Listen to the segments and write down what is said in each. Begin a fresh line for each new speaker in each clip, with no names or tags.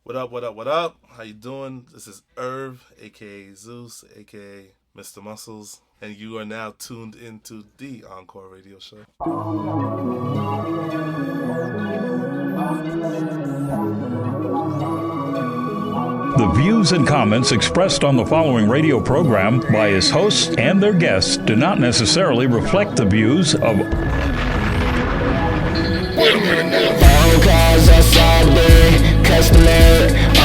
What up, what up, what up? How you doing? This is Irv, a.k.a. Zeus, a.k.a. Mr. Muscles, and you are now tuned into the Encore Radio Show.
The views and comments expressed on the following radio program by its hosts and their guests do not necessarily reflect the views of...
Phone calls outside the customer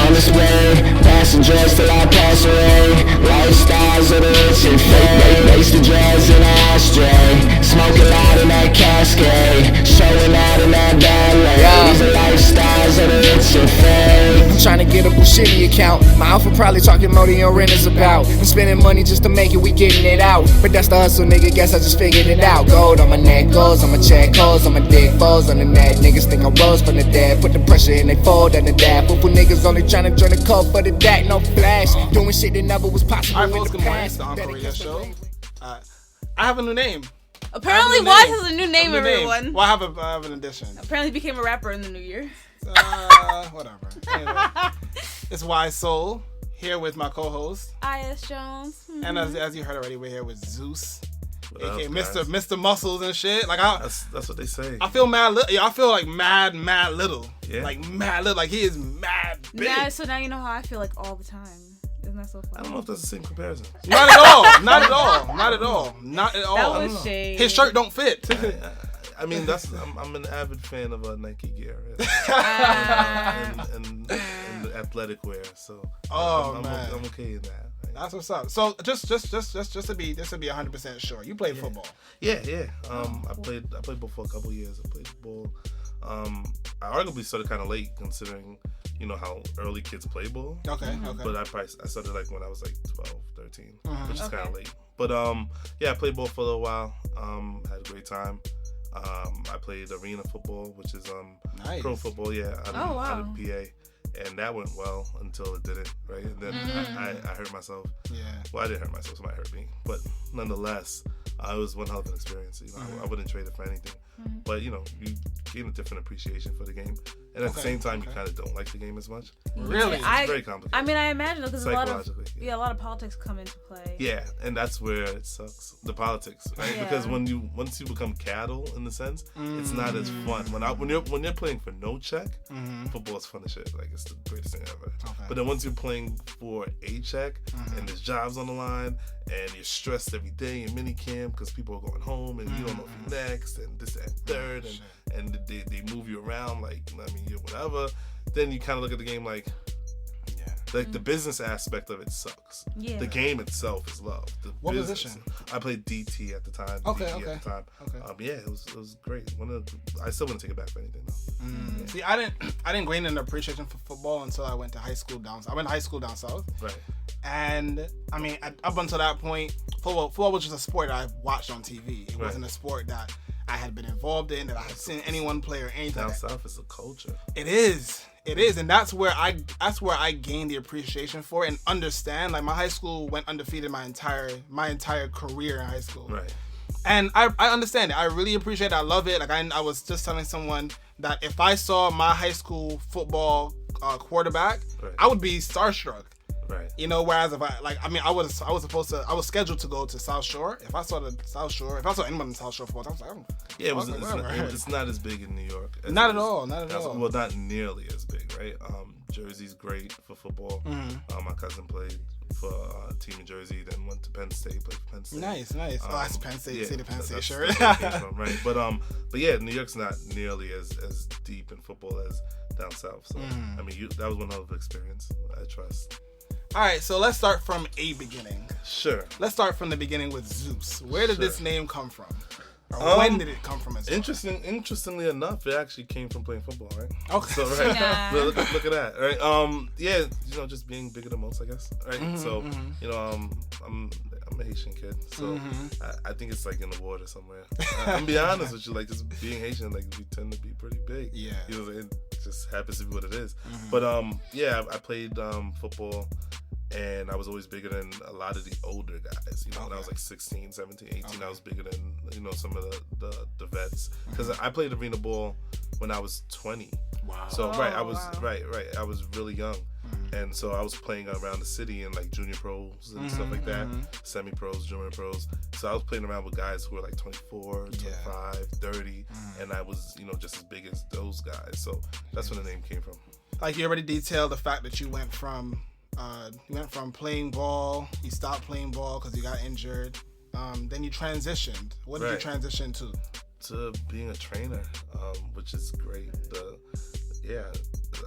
on this way. Passengers till I pass away. Lifestyles of the rich and fame. Waste the drugs in an ashtray. Smoking out in that cascade. Showing out in that ballet. These are lifestyles of the rich and fame. I'm trying to get a Bushini account. My outfit probably talking more than your rent is about. I'm spending money just to make it, we getting it out. But that's the hustle, nigga, guess I just figured it out. Gold on my neck, goals on my check, holes on my dick, balls on the net. Niggas think I rose from the dead. Put the pressure in, they fold under that. Fool niggas only trying to join the code for the DAC, no flash. Doing shit that never was possible in the past.
The Encore Radio Show. I have a new name.
Apparently, Wise has a new name, everyone.
Well, I have an addition.
Apparently, became a rapper in the new year.
Whatever. Anyway, it's Wise Soul here with my co-host
I.S. Jones. Mm-hmm.
And as you heard already, we're here with Zeus, aka Mr. Muscles and shit. Like
that's what they say.
I feel mad. I feel like mad little.
Yeah.
Like mad little. Like he is mad big.
Yeah. So now you know how I feel like all the time. Isn't that so funny?
I don't know if that's the same comparison.
Not at all. Not at all. Not at all. Not at all.
That was shade.
His shirt don't fit.
I mean, I'm an avid fan of Nike gear and the athletic wear. So I'm okay in that. Right?
That's what's up. So just to be 100% sure, you played football.
Yeah. I played ball for a couple years. I played football. I arguably started kind of late considering, you know, how early kids play ball.
Okay.
But I started like when I was like 12, 13, which is kind of late. But I played ball for a little while. Had a great time. I played arena football, which is
nice.
Pro football, out of PA. And that went well until it didn't, right? And then I hurt myself. Yeah. Well, I didn't hurt myself, somebody hurt me. But nonetheless, it was one hell of an experience. You know, I wouldn't trade it for anything. But, you know, you gain a different appreciation for the game. And at the same time, you kind of don't like the game as much.
Really?
It's very complicated.
I mean, I imagine, because a lot of politics come into play.
Yeah, and that's where it sucks. The politics, right? Yeah. Because once you become cattle, in the sense, it's not as fun. When you're playing for no check, football is fun as shit. Like, it's the greatest thing ever. Okay. But then once you're playing for a check, and there's jobs on the line, and you're stressed every day in minicamp because people are going home, and you don't know if you're next, and this, and third, and they move you around, like, I mean, you're whatever. Then you kind of look at the game like, the business aspect of it sucks. Yeah. The game itself is love.
What position?
I played DT at the time.
Okay.
At the time. Okay. It was great. I still wouldn't take it back for anything though.
See, I didn't gain an appreciation for football until I went to high school down south. I went to high school down south. Right. And I mean, up until that point, football was just a sport I watched on TV. It wasn't a sport that I had been involved in, that I had seen anyone play or anything.
Down south is a culture.
It is, and that's where I gained the appreciation for it and understand. Like, my high school went undefeated my entire career in high school. Right. And I understand it. I really appreciate it. I love it. Like, I was just telling someone that if I saw my high school football quarterback, I would be starstruck. Right. You know, whereas if I was scheduled to go to South Shore. If I saw anyone in South Shore football, I was like,
it's not as big in New York.
Not at all.
Well, not nearly as big, right? Jersey's great for football. My cousin played for team in Jersey, then went to Penn State, played for Penn State.
Nice. That's Penn State. See the Penn State shirt.
Right. But yeah, New York's not nearly as deep in football as down south. So I mean, that was one hell of an experience. I trust.
All right, so let's start from a beginning.
Sure.
Let's start from the beginning with Zeus. Where did this name come from? Or when did it come from as well?
Interestingly enough, it actually came from playing football, right?
Okay.
So, right. Yeah. Look at that, right? Just being bigger than most, I guess, right? I'm a Haitian kid, so I think it's like in the water somewhere. I'm be honest with you, like, just being Haitian, like, we tend to be pretty big. Yeah. You know, it just happens to be what it is. But I played football. And I was always bigger than a lot of the older guys. You know, when I was like 16, 17, 18, I was bigger than, you know, some of the vets. Because I played arena ball when I was 20. Wow. So I was really young. And so I was playing around the city in like junior pros and stuff like that, semi-pros, junior pros. So I was playing around with guys who were like 24, 25, 30, and I was, just as big as those guys. So that's where the name came from.
Like you already detailed the fact that you went from playing ball, you stopped playing ball because you got injured. Then you transitioned. What did you transition to?
To being a trainer, which is great.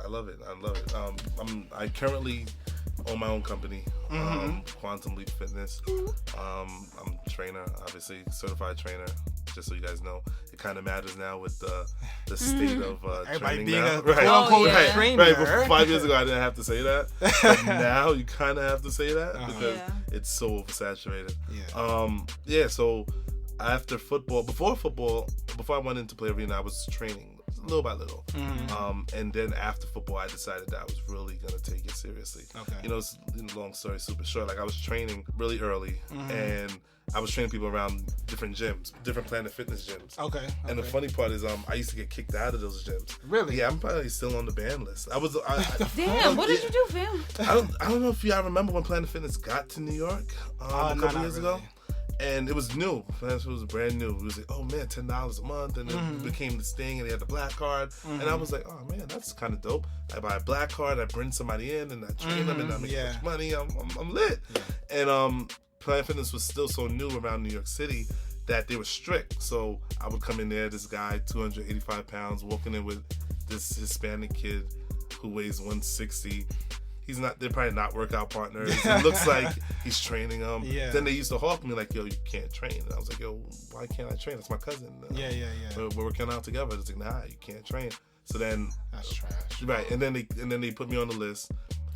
I love it. I currently own my own company, Quantum Leap Fitness. I'm a trainer, obviously certified trainer. Just so you guys know, it kind of matters now with the state of training
being
now.
A quote-unquote trainer.
Right. Before 5 years ago, I didn't have to say that. But now you kind of have to say that because it's so oversaturated. So after football, before I went into play arena, I was training little by little. And then after football, I decided that I was really going to take it seriously. Okay. It's long story super short. Like I was training really early and I was training people around different gyms, different Planet Fitness gyms. Okay. And the funny part is I used to get kicked out of those gyms. Really? Yeah, I'm probably still on the ban list.
Damn, what did you do, fam?
I don't know if y'all remember when Planet Fitness got to New York a couple years ago. And it was new. It was brand new. It was like, oh man, $10 a month. And then it became this thing and they had the black card. And I was like, oh man, that's kind of dope. I buy a black card, I bring somebody in and I train them and I make much money. I'm lit. Yeah. And Planet Fitness was still so new around New York City that they were strict. So I would come in there, this guy, 285 pounds, walking in with this Hispanic kid who weighs 160. They're probably not workout partners. It looks like he's training them. Yeah. Then they used to hawk me like, yo, you can't train. And I was like, yo, why can't I train? It's my cousin. We're working out together. It's like, nah, you can't train. So then that's trash. Right. And then they put me on the list.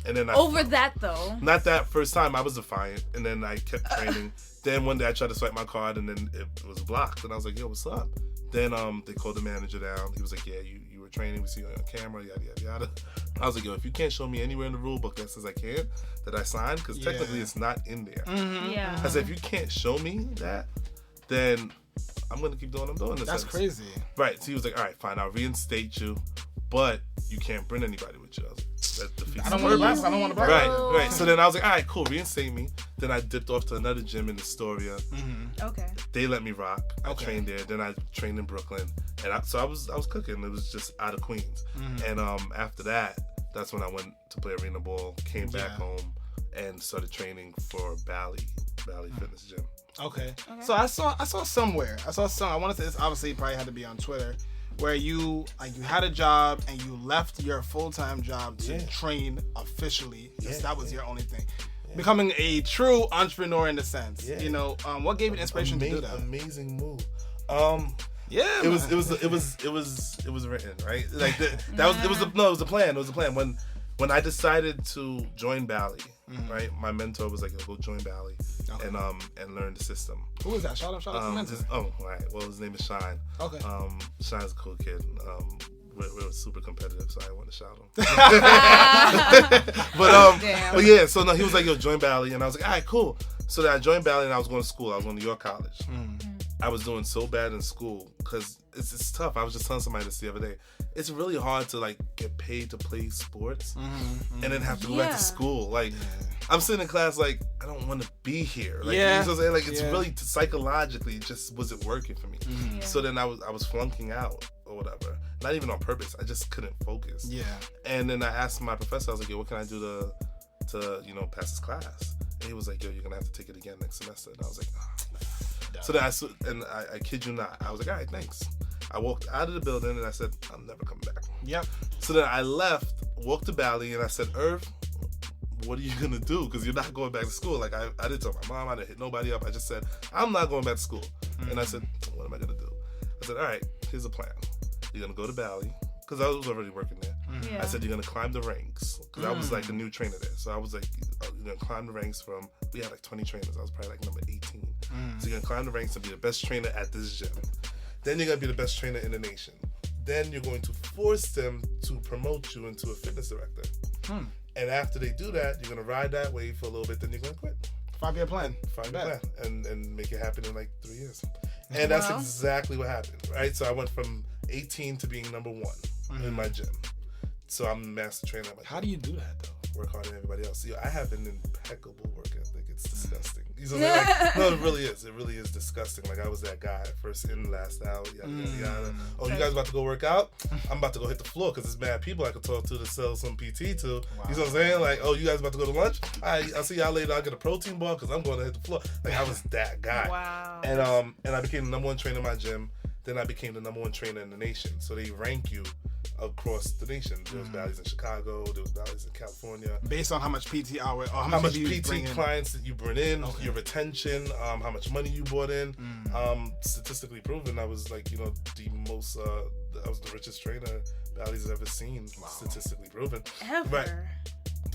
And then
that though.
Not that first time. I was defiant. And then I kept training. Then one day I tried to swipe my card and then it was blocked. And I was like, yo, what's up? Then they called the manager down. He was like, yeah, you were training. We see you on camera, yada, yada, yada. I was like, yo, if you can't show me anywhere in the rule book that says I can't, that I signed, because technically it's not in there. Yeah. I said, if you can't show me that, then I'm going to keep doing what I'm doing.
That's crazy.
Right. So he was like, all right, fine, I'll reinstate you, but you can't bring anybody with you. I was like, that defeats
I don't want to black.
Right. So then I was like, all right, cool, reinstate me. Then I dipped off to another gym in Astoria. Okay. They let me rock. I trained there. Then I trained in Brooklyn. And I was cooking. It was just out of Queens. And after that, that's when I went to play arena ball, came back home, and started training for Bally Fitness Gym.
Okay. So I saw somewhere. I want to say this obviously probably had to be on Twitter, where you had a job and you left your full-time job to train officially because that was your only thing. Becoming a true entrepreneur in a sense. What gave you the inspiration to do that?
Amazing move. It was written, right? Like it was a plan. It was a plan. When I decided to join Bally, right? My mentor was like, go join Bally and learn the system.
Who was that? Shout out to mentor.
Right. Well, his name is Shine. Okay. Shine's a cool kid. We're super competitive, so I want to shout him. But yeah, so no, he was like, yo, join Bally, and I was like, all right, cool. So then I joined Bally and I was going to school. I was going to York College. I was doing so bad in school because it's tough. I was just telling somebody this the other day. It's really hard to like get paid to play sports and then have to go back to school. Like I'm sitting in class like I don't want to be here. Like, you know what I'm saying? Like it's really psychologically it just wasn't working for me. So then I was flunking out or whatever. Not even on purpose. I just couldn't focus. Yeah. And then I asked my professor. I was like, yo, what can I do to pass this class? And he was like, yo, you're gonna have to take it again next semester. And I was like, oh. So then I kid you not, I was like, all right, thanks. I walked out of the building and I said, I'm never coming back. Yep. So then I left, walked to Bally, and I said, Irv, what are you gonna do? Because you're not going back to school. Like I didn't tell my mom, I didn't hit nobody up. I just said, I'm not going back to school. And I said, what am I gonna do? I said, all right, here's a plan. You're gonna go to Bally, because I was already working there. I said, you're gonna climb the ranks, because I was like a new trainer there. So I was like, you're gonna climb the ranks we had like 20 trainers. I was probably like number 18. So you're gonna climb the ranks and be the best trainer at this gym. Then you're gonna be the best trainer in the nation. Then you're going to force them to promote you into a fitness director. And after they do that, you're gonna ride that wave for a little bit, then you're gonna quit.
5-year plan.
5-year plan. And make it happen in like 3 years. And that's exactly what happened, right? So I went from 18 to being number 1 in my gym. So I'm a master trainer.
How do you do that though?
Work harder than everybody else. See, I have an impeccable work ethic. It's disgusting. You know, like, no, it really is. It really is disgusting. Like I was that guy, first in, last out. Yada yada yada. Oh, you guys about to go work out? I'm about to go hit the floor because there's mad people I could talk to sell some PT to. Wow. You know what I'm saying? Like, oh, you guys about to go to lunch? I'll see y'all later. I'll get a protein bar because I'm going to hit the floor. Like I was that guy.
Wow.
And I became the #1 trainer in my gym. Then I became the #1 trainer in the nation. So they rank you across the nation. There was valleys in Chicago. There was valleys in California.
Based on how much PT hour or
how much PT clients that you bring in, your retention, how much money you brought in. Statistically proven, I was like, you know, the most. I was the richest trainer Valley's has ever seen. Wow. Statistically proven.
Ever.
Right.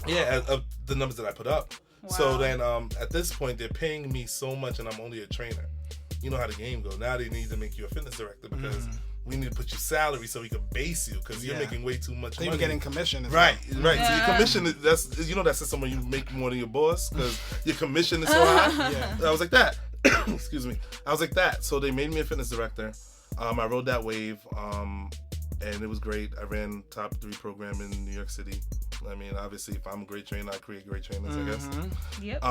Yeah, the numbers that I put up. Wow. So then, at this point, they're paying me so much, and I'm only a trainer. You know how the game goes. Now they need to make you a fitness director because we need to put you salary so we can base you because you're making way too much money.
You're getting commission.
Right. Yeah. So your commission, that's, you know, that system where you make more than your boss because your commission is so high. I was like that. Excuse me. I was like that. So they made me a fitness director. I rode that wave, and it was great. I ran top 3 program in New York City. I mean, obviously, if I'm a great trainer, I create great trainers, I guess.
Yep.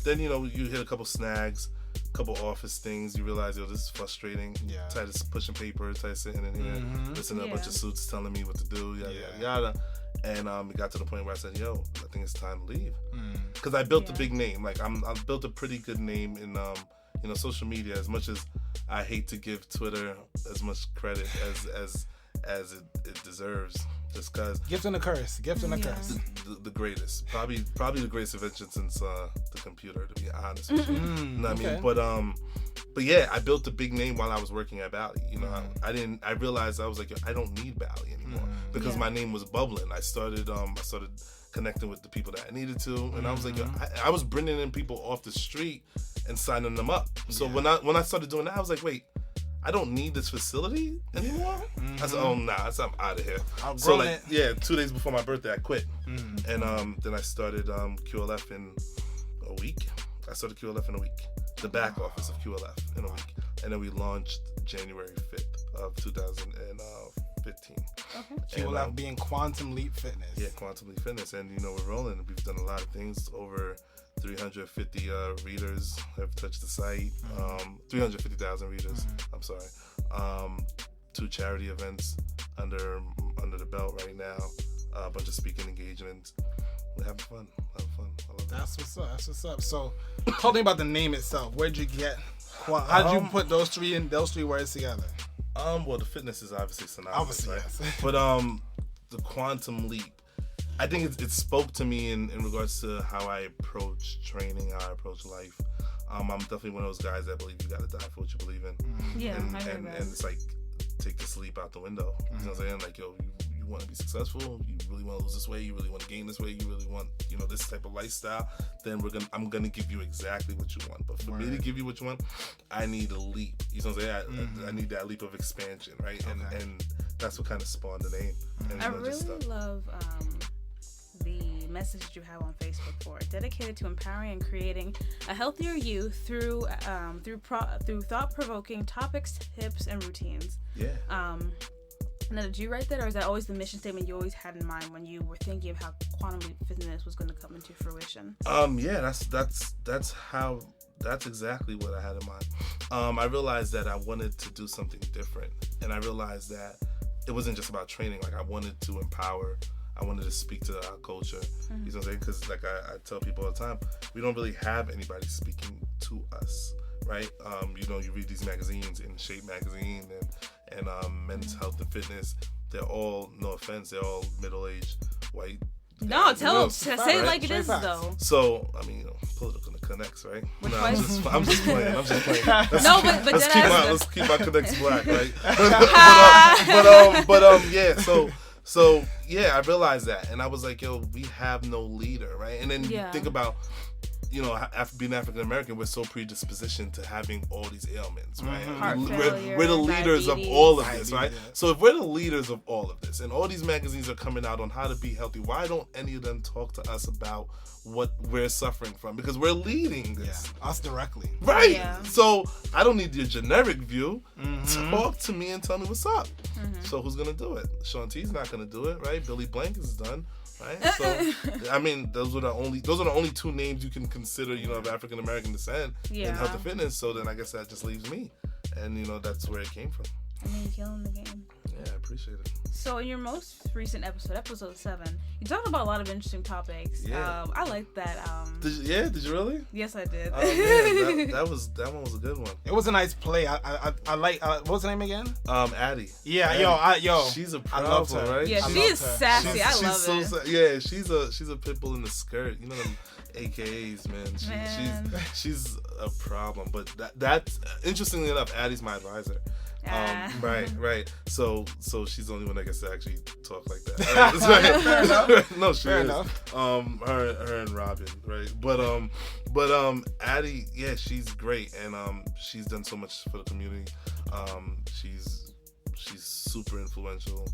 Then, you know, you hit a couple snags, couple office things. You realize, yo, this is frustrating. Yeah. Tired of pushing paper, tired of sitting in here, listening to a bunch of suits telling me what to do, yada, yada. And it got to the point where I said, yo, I think it's time to leave. Because I built a big name. Like, I've built a pretty good name in, you know, social media. As much as I hate to give Twitter as much credit as it deserves. Just cause
gift and a curse, curse.
The greatest, probably the greatest invention since the computer. To be honest with you, you know what I mean? But yeah, I built a big name while I was working at Bally. You know, I realized I was like, I don't need Bally anymore because my name was bubbling. I started connecting with the people that I needed to, and I was like, I was bringing in people off the street and signing them up. So when I started doing that, I was like, wait, I don't need this facility anymore. I said, oh nah, I'm out of here. So like, 2 days before my birthday, I quit, and then I started QLF in a week. I started QLF in a week, the back office of QLF in a week, and then we launched January 5th of 2015.
QLF being Quantum Leap Fitness.
Yeah, Quantum Leap Fitness, and you know we're rolling. We've done a lot of things. Over 350 readers have touched the site. 350,000 readers. I'm sorry. 2 charity events under the belt right now. A bunch of speaking engagements. We're having fun. I love that.
That's what's up. So, talking about the name itself, where'd you get? How'd you put those three words together?
Well, the fitness is obviously synonymous,
obviously,
right?
Yes.
But the quantum leap, I think it spoke to me in regards to how I approach training, how I approach life. I'm definitely one of those guys that believe you gotta die for what you believe in.
Yeah,
and it's like take the sleep out the window. You know what I'm saying? Like, yo, you want to be successful, you really want to lose this way, you really want to gain this way, you really want, you know, this type of lifestyle, then I'm gonna give you exactly what you want. But for me to give you what you want, I need a leap. You know what I'm saying? I need that leap of expansion, right? Okay. And that's what kind of spawned the name. And,
I really love the message that you have on Facebook for it, dedicated to empowering and creating a healthier you through thought-provoking topics, tips, and routines. Yeah. Now, did you write that, or is that always the mission statement you always had in mind when you were thinking of how Quantum Leap Fitness was going to come into fruition?
Yeah, that's exactly what I had in mind. I realized that I wanted to do something different, and I realized that it wasn't just about training. Like, I wanted to empower. I wanted to speak to our culture. You know what I'm saying? Because like I tell people all the time, we don't really have anybody speaking to us, right? You know, you read these magazines, In Shape magazine and Men's Health and Fitness. They're all, no offense, they're all middle-aged white.
No, say it like it is though.
So I mean, you know, political connects, right?
No,
I'm just playing. Let's keep my connects black, right? Yeah. So yeah, I realized that, and I was like, yo, we have no leader, right? And then you think about, you know, being African American, we're so predispositioned to having all these ailments, right?
Heart failure,
we're the leaders
diabetes.
of all of this, right? So if we're the leaders of all of this, and all these magazines are coming out on how to be healthy, why don't any of them talk to us about what we're suffering from? Because we're leading this.
Yeah, us directly.
Right.
Yeah.
So I don't need your generic view. Talk to me and tell me what's up. So who's gonna do it? Sean T's not gonna do it, right? Billy Blank is done. Right, so I mean, those are the only 2 names you can consider, you know, of African American descent in health and fitness. So then I guess that just leaves me, and you know that's where it came from.
I mean, killing the game.
Yeah, I appreciate it.
So in your most recent episode 7, you talked about a lot of interesting topics.
Yeah.
I like that.
Did you really?
Yes, I did.
Oh man, that one was a good one.
It was a nice play. I like. What was her name again?
Addie.
Yeah,
Addie.
yo.
She's a
I love
problem,
her.
right?
Yeah, she is sassy. I love it.
Yeah, she's a pit bull in the skirt. You know them AKAs, man. She's a problem. But that's interestingly enough, Addie's my advisor. Right. So she's the only one that gets to actually talk like that.
Fair enough.
No, she
Fair
is.
enough.
Her and Robin, right? But Addie, yeah, she's great, and she's done so much for the community. She's super influential.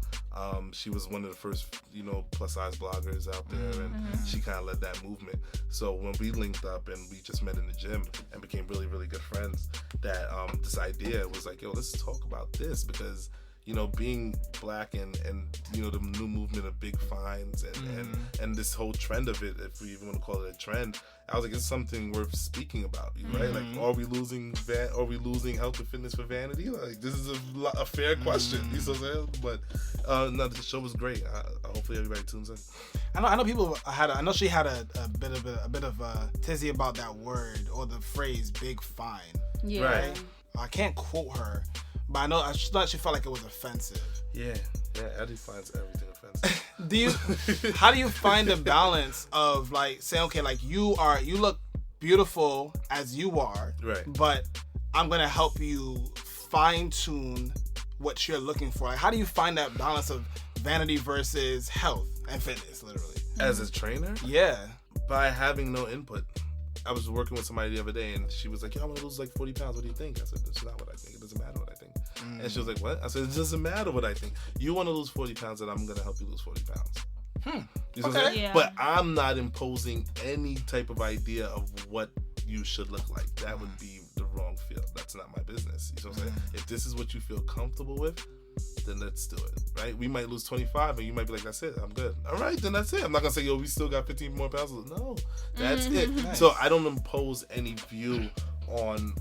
She was one of the first, you know, plus size bloggers out there, and she kind of led that movement. So when we linked up and we just met in the gym and became really, really good friends, that this idea was like, yo, let's talk about this, because you know, being black and you know, the new movement of big fines and this whole trend of it, if we even want to call it a trend, I was like, it's something worth speaking about, right? Like, are we losing health and fitness for vanity? Like, this is a fair question. You know what I'm saying? But no, the show was great. Hopefully everybody tunes in.
I know people I know she had a bit of a tizzy about that word or the phrase "big fine."
Yeah.
Right.
I can't quote her, but I know she felt like it was offensive.
Yeah, Eddie finds everything offensive.
How do you find the balance of like saying, okay, like you look beautiful as you are,
right?
But I'm gonna help you fine tune what you're looking for. Like, how do you find that balance of vanity versus health and fitness, literally?
As a trainer?
Yeah.
By having no input. I was working with somebody the other day, and she was like, yo, I want to lose like 40 pounds. What do you think? I said, that's not what I think. It doesn't matter what I think. And she was like, what? I said, it doesn't matter what I think. You want to lose 40 pounds, and I'm going to help you lose 40 pounds. You know what I'm saying?
Yeah.
But I'm not imposing any type of idea of what you should look like. That would be the wrong field. That's not my business. You know what I'm saying? If this is what you feel comfortable with, then let's do it, right? We might lose 25 and you might be like, that's it, I'm good. All right, then that's it. I'm not gonna say, yo, we still got 15 more pounds. No, that's it. Nice. So I don't impose any view on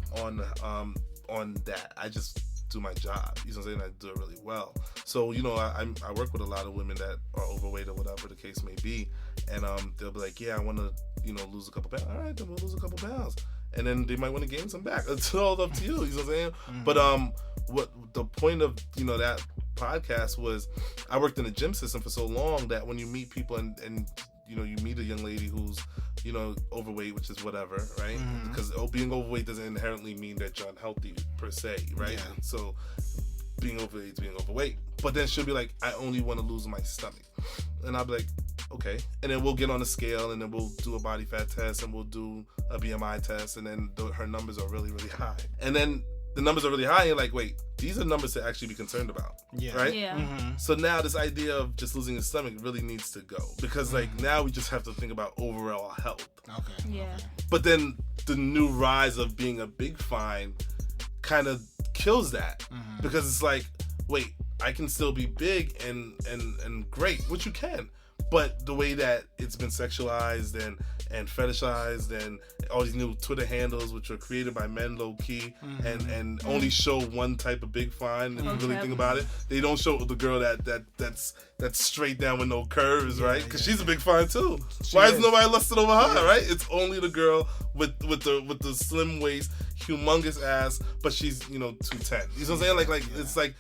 that. I just do my job. You know what I'm saying? I do it really well. So, you know, I work with a lot of women that are overweight or whatever the case may be, and they'll be like, yeah, I want to, you know, lose a couple pounds. All right, then we'll lose a couple pounds. And then they might want to gain some back. It's all up to you. You know what I'm saying? But what the point of, you know, that podcast was, I worked in the gym system for so long that when you meet people and you know, you meet a young lady who's, you know, overweight, which is whatever, right? Because being overweight doesn't inherently mean that you're unhealthy per se, right? Yeah. So being overweight is being overweight. But then she'll be like, I only want to lose my stomach. And I'll be like, okay. And then we'll get on the scale, and then we'll do a body fat test, and we'll do a BMI test, and then her numbers are really, really high. And then the numbers are really high, and you're like, wait, these are numbers to actually be concerned about. Yeah. Right?
Yeah.
So now this idea of just losing the stomach really needs to go. Because like now we just have to think about overall health.
Okay.
Yeah.
Okay.
But then the new rise of being a big fine kind of kills that. Because it's like, wait, I can still be big and great, which you can. But the way that it's been sexualized and fetishized, and all these new Twitter handles, which are created by men low key, and only show one type of big fine. If you really think about it, they don't show the girl that's straight down with no curves, right? Because she's a big fine too. Why is nobody lusted over her, right? It's only the girl with the slim waist, humongous ass, but she's, you know, 210. You know what I'm saying? Like it's like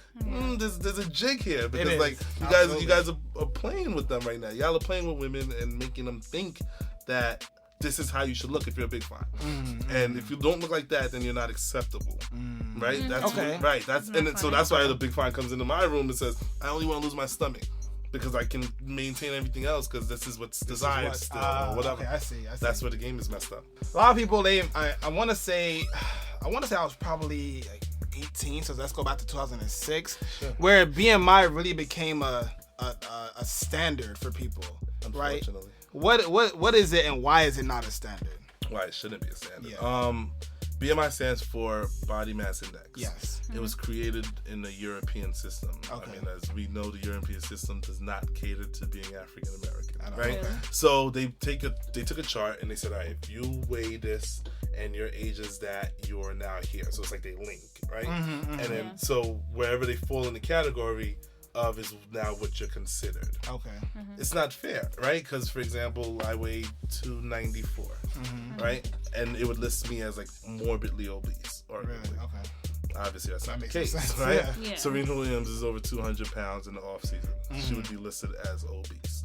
there's a jig here, because like you guys are playing with them right now. Y'all are playing with women and making them think that this is how you should look if you're a big fine. And if you don't look like that, then you're not acceptable. Right? That's
okay.
Right. That's so that's why the big fine comes into my room and says, I only want to lose my stomach. because I can maintain everything else because this is what's desired still or whatever.
Okay, I see.
That's where the game is messed up.
A lot of people, I want to say I was probably like 18, so let's go back to 2006, where BMI really became a standard for people, right? What is it and why is it not a standard?
Why it shouldn't be a standard?
Yeah.
BMI stands for Body Mass Index.
Yes.
It was created in the European system.
Okay.
I mean, as we know, the European system does not cater to being African American, right?
Really?
So they took a chart and they said, all right, if you weigh this and your age is that, you're now here. So it's like they link, right? And then so wherever they fall in the category of is now what you're considered.
Okay.
It's not fair, right? Because, for example, I weigh 294, right? And it would list me as like morbidly obese. Or
Really? Okay.
Obviously, that's not the
makes
case,
sense,
right?
Yeah.
Serena Williams is over 200 pounds in the off season. She would be listed as obese.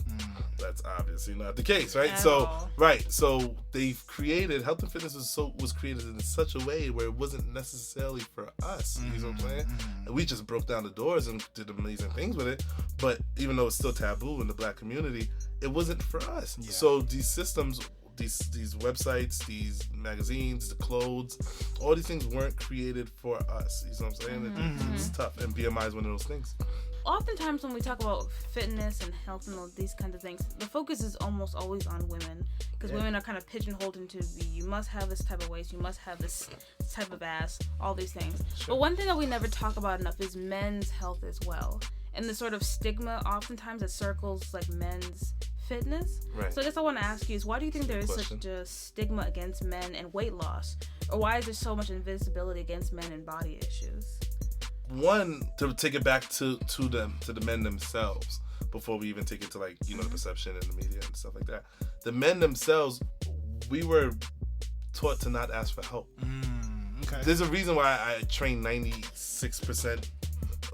That's obviously not the case, right?
At all.
So they've created health and fitness was created in such a way where it wasn't necessarily for us. You know what I'm saying? And we just broke down the doors and did amazing things with it. But even though it's still taboo in the Black community, it wasn't for us. Yeah. So these systems, these websites, these magazines, the clothes, all these things weren't created for us. You know what I'm saying? It's tough, and BMI is one of those things.
Oftentimes when we talk about fitness and health and all these kinds of things, the focus is almost always on women, because women are kind of pigeonholed into you must have this type of waist, you must have this type of ass, all these things. But one thing that we never talk about enough is men's health as well, and the sort of stigma oftentimes that circles like men's fitness.
Right.
So I guess I want to ask you is, why do you think there is such a stigma against men and weight loss, or why is there so much invisibility against men and body issues?
One, to take it back to the men themselves, before we even take it to like, you know, the perception and the media and stuff like that. The men themselves, we were taught to not ask for help.
Okay.
There's a reason why I train 96%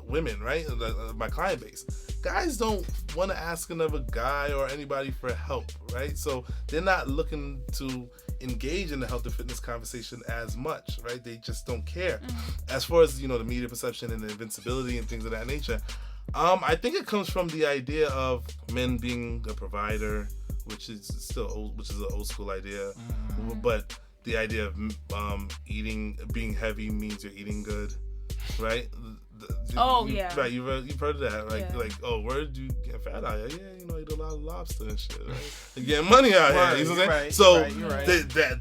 women, right? My client base. Guys don't want to ask another guy or anybody for help, right? So they're not looking to engage in the health and fitness conversation as much, right? They just don't care. As far as, you know, the media perception and the invincibility and things of that nature, I think it comes from the idea of men being a provider, which is still which is an old school idea, but the idea of being heavy means you're eating good, right? Right, you've heard of that, like, oh, where do you get fat out here? Yeah, you know, eat a lot of lobster and shit, right? You get money out here, you know what I'm saying? So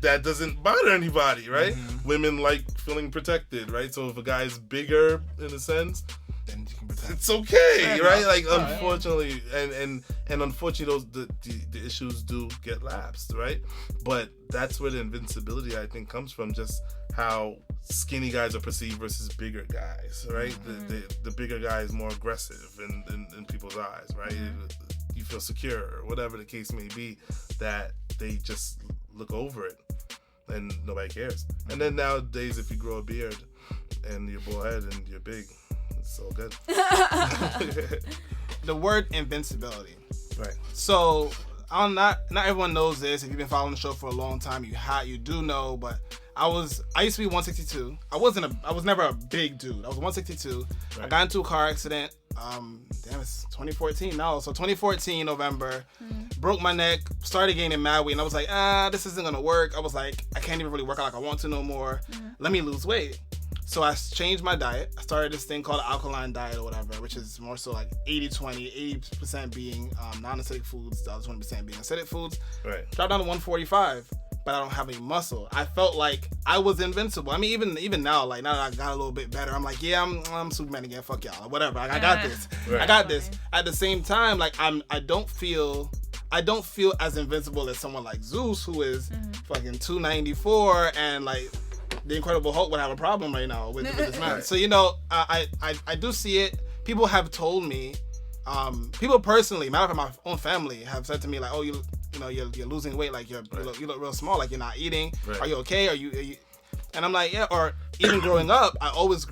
that doesn't bother anybody, right? Women like feeling protected, right? So if a guy's bigger in a sense, then you can protect. It's okay, right? Like, unfortunately, and unfortunately, the issues do get lapsed, right? But that's where the invincibility, I think, comes from, just how skinny guys are perceived versus bigger guys, right? The bigger guy is more aggressive in people's eyes, right? You feel secure, or whatever the case may be, that they just look over it and nobody cares. And then nowadays, if you grow a beard and you're bald head and you're big, it's so good.
The word invincibility.
Right.
So not everyone knows this. If you've been following the show for a long time, you do know, but I used to be 162. I was never a big dude. I was 162. Right. I got into a car accident. It's 2014 now. So 2014 November, broke my neck, started gaining mad weight, and I was like, this isn't gonna work. I was like, I can't even really work out like I want to no more. Let me lose weight. So I changed my diet. I started this thing called the alkaline diet or whatever, which is more so like 80-20, 80% being non-acidic foods, the other 20% being acidic foods.
Right.
Dropped down to 145. But I don't have any muscle. I felt like I was invincible. I mean, even now, like now that I got a little bit better, I'm like, yeah, I'm Superman again. Fuck y'all, or whatever. I got this. Right. I got this. At the same time, like I don't feel as invincible as someone like Zeus, who is fucking 294, and like the Incredible Hulk would have a problem right now with this man. Right. So you know, I do see it. People have told me, people personally, matter of fact, my own family have said to me like, oh, you're losing weight, like you look real small, like you're not eating. Right. Are you okay? Are you? And I'm like, yeah. Or even growing up, I was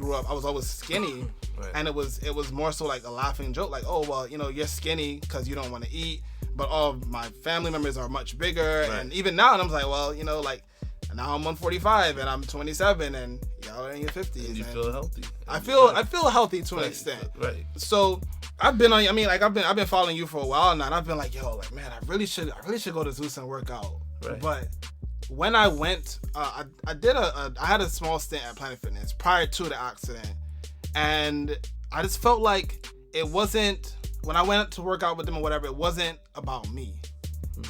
always skinny, and it was more so like a laughing joke, like, oh well, you know, you're skinny because you don't want to eat, but all of my family members are much bigger, and even now, and I'm like, well, you know, like now I'm 145 and I'm 27, and y'all are in your 50s.
And you feel healthy.
I feel healthy to an extent.
Right.
So I've been following you for a while now, and I've been like, yo, like, man, I really should go to Zeus and work out.
Right.
But when I went, I had a small stint at Planet Fitness prior to the accident, and I just felt like it wasn't, when I went to work out with them or whatever, it wasn't about me.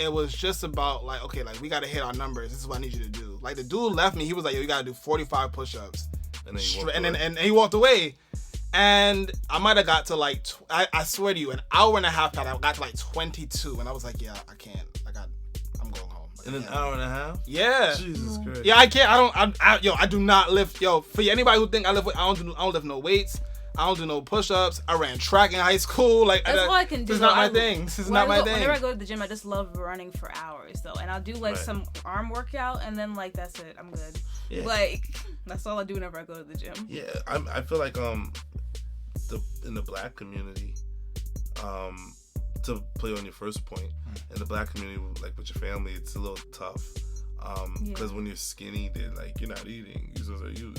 It was just about like, okay, like we got to hit our numbers. This is what I need you to do. Like the dude left me. He was like, yo, you got to do 45 push-ups. And he walked away. And I might have got to like, I swear to you, an hour and a half that I got to like 22. And I was like, yeah, I can't. I'm going home.
In an hour and a half?
Yeah.
Jesus Christ.
Yeah, I can't. I do not lift. Yo, for anybody who think I lift, I don't lift no weights. I don't do no push-ups. I ran track in high school. Like
that's all I can do.
This is not my thing. This is not my thing.
Whenever I go to the gym, I just love running for hours though, and I'll do like some arm workout, and then like that's it. I'm good. Yeah. Like that's all I do whenever I go to the gym.
Yeah, I feel like in the black community, to play on your first point, in the black community, like with your family, it's a little tough. Because when you're skinny, they're like, you're not eating. You're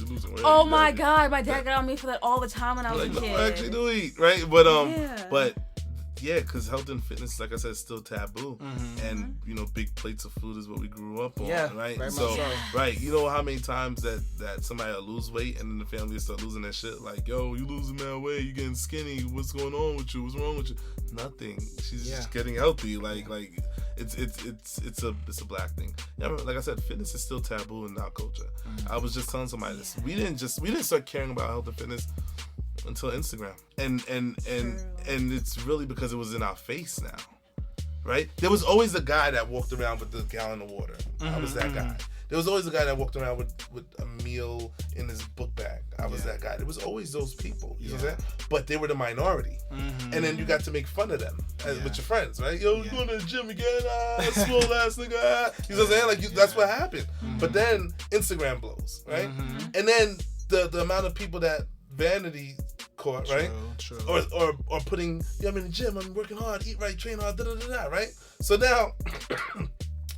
losing weight.
Oh my God, my dad got on me for that all the time when I was a kid.
No, I actually do eat, right? But because health and fitness, like I said, is still taboo. And big plates of food is what we grew up on, right? So, you know how many times that somebody will lose weight and then the family will start losing that shit, like, yo, you losing that weight, you getting skinny, what's going on with you? What's wrong with you? Nothing. She's just getting healthy, like. It's a black thing. Yeah, like I said, fitness is still taboo in our culture. I was just telling somebody this. We didn't start caring about health and fitness until Instagram, and it's really because it was in our face now, right? There was always a guy that walked around with the gallon of water. I was that guy. There was always a guy that walked around with a meal in his book bag. I was that guy. There was always those people. You know what I'm saying? But they were the minority. And then you got to make fun of them with your friends, right? Yo, you going to the gym again? Small ass nigga. You know what I'm saying? Like that's what happened. But then Instagram blows, right? And then the amount of people that vanity caught, right?
True.
Or putting, I'm in the gym, I'm working hard, eat right, train hard, right? So now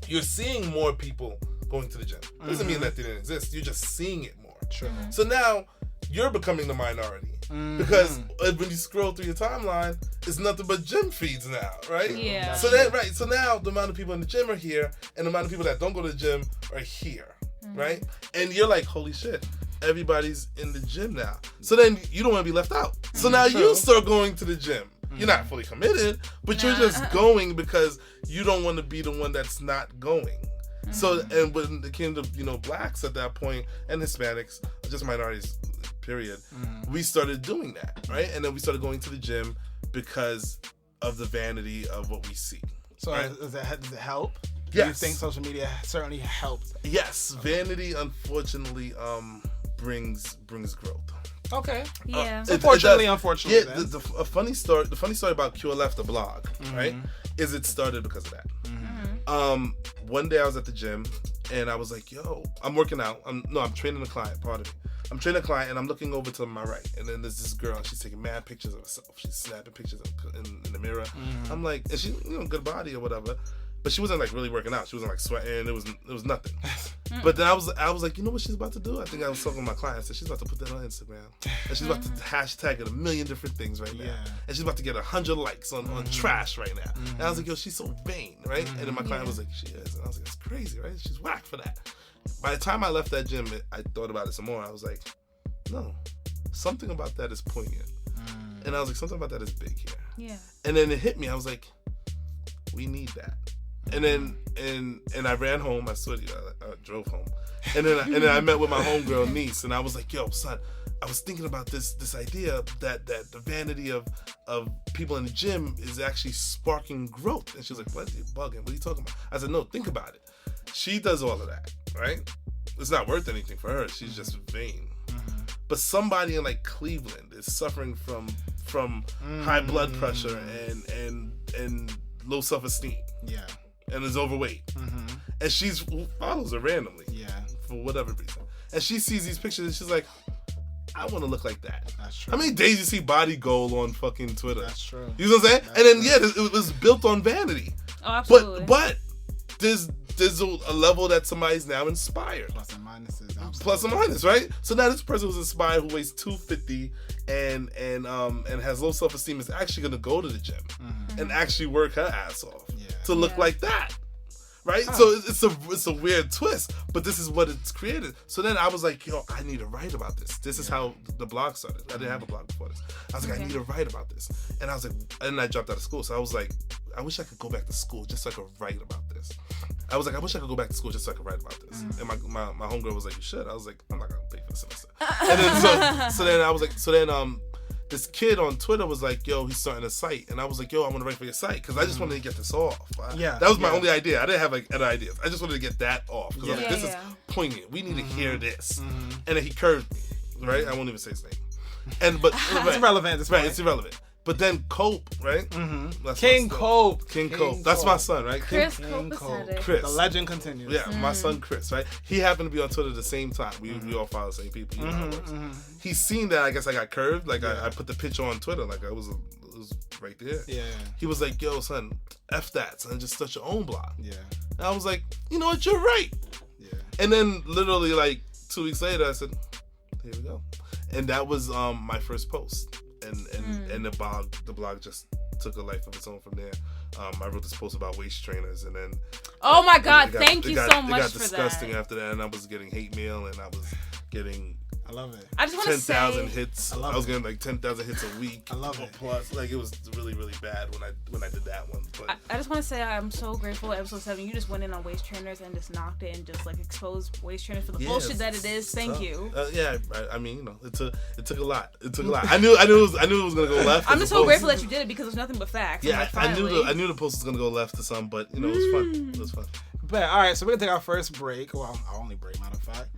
you're seeing more people going to the gym. Doesn't mean that they didn't exist. You're just seeing it more.
True.
So now you're becoming the minority because when you scroll through your timeline, it's nothing but gym feeds now, right?
Yeah.
So now the amount of people in the gym are here, and the amount of people that don't go to the gym are here, right? And you're like, holy shit, everybody's in the gym now. So then you don't want to be left out. So now you start going to the gym. You're not fully committed, but you're just going because you don't want to be the one that's not going. So, and when it came to, blacks at that point, and Hispanics, just minorities, period, we started doing that, right? And then we started going to the gym because of the vanity of what we see.
So
right?
does it help?
Yes.
Do you think social media certainly helped?
Yes. Vanity, unfortunately, brings growth.
Okay.
Yeah.
Unfortunately.
Yeah. The funny story about QLF, the blog, right, is it started because of that. One day I was at the gym and I was like, yo, I'm working out. I'm training a client, pardon me. I'm training a client and I'm looking over to my right. And then there's this girl, she's taking mad pictures of herself. She's snapping pictures in the mirror. I'm like, and she's, good body or whatever. But she wasn't like really working out. She wasn't like sweating. It was nothing. But then I was like, you know what she's about to do? I think I was talking to my client. I said, she's about to put that on Instagram. And she's about to hashtag it a million different things right now. Yeah. And she's about to get 100 likes on trash right now. And I was like, yo, she's so vain, right? And then my client was like, she is. And I was like, it's crazy, right? She's whack for that. By the time I left that gym, I thought about it some more. I was like, no, something about that is poignant. And I was like, something about that is big here.
Yeah.
And then it hit me. I was like, we need that. And then and I ran home. I swear to you, I drove home. And then I met with my homegirl niece, and I was like, yo, son, I was thinking about this idea that the vanity of people in the gym is actually sparking growth. And she was like, what? You're bugging. What are you talking about? I said, no, think about it. She does all of that, right? It's not worth anything for her. She's just vain. But somebody in like Cleveland is suffering from high blood pressure and low self-esteem.
Yeah.
And is overweight. And she follows her randomly.
Yeah.
For whatever reason. And she sees these pictures and she's like, I want to look like that.
That's true.
How many days you see body goal on fucking Twitter?
That's true.
You know what I'm saying? And then, it was built on vanity.
Oh, absolutely.
But there's there's a level that somebody's now inspired.
Plus and minuses. Absolutely.
Plus and minus, right? So now this person who's inspired, who weighs 250 and has low self-esteem, is actually gonna go to the gym and actually work her ass off to look like that. Right? Oh. So it's a weird twist, but this is what it's created. So then I was like, yo, I need to write about this. This is how the blog started. I didn't have a blog before this. I was like, I need to write about this. And I was like, and I dropped out of school. So I was like, I wish I could go back to school just so I could write about this. I was like, I wish I could go back to school just so I could write about this. And my homegirl was like, you should. I was like, I'm not gonna pay for the semester. And then so then I was like, this kid on Twitter was like, yo, he's starting a site. And I was like, yo, I want to write for your site. Because I just wanted to get this off. That was my only idea. I didn't have like other ideas. I just wanted to get that off. Because I was like, this is poignant. We need to hear this. And then he curved me, right? I won't even say his name. But
it's irrelevant.
It's irrelevant. But then Cope, right?
King Cope.
King Cope. That's my son, right?
Chris
King
Cope.
Chris.
The legend continues.
Yeah, my son Chris, right? He happened to be on Twitter at the same time. We all follow the same people. You know how it works. He's seen that I guess I got curved. Like I put the picture on Twitter. Like it was right there.
Yeah.
He was like, yo, son, F that, son. Just start your own blog.
Yeah.
And I was like, you know what? You're right.
Yeah.
And then literally like 2 weeks later, I said, here we go. And that was my first post. And the blog just took a life of its own from there. I wrote this post about waist trainers, and then
oh my god, thank you so much for that. It got
disgusting after that, and I was getting hate mail, and I was getting
I love it.
I just want to say
10,000 hits. I was getting like 10,000 hits a week.
I love it.
Plus, like it was really really bad when I did that one. But
I just want to say I'm so grateful. Episode 7, you just went in on waist trainers and just knocked it and just like exposed waist trainers for the bullshit that it is. Thank you.
I mean, you know, it took a lot. It took a lot. I knew it was gonna go left.
I'm just so grateful that you did it because there's nothing but facts.
Yeah,
like,
I knew the post was gonna go left to some, but you know, it was fun. It was fun.
But all right, so we're gonna take our first break. Well, our only break, matter of fact.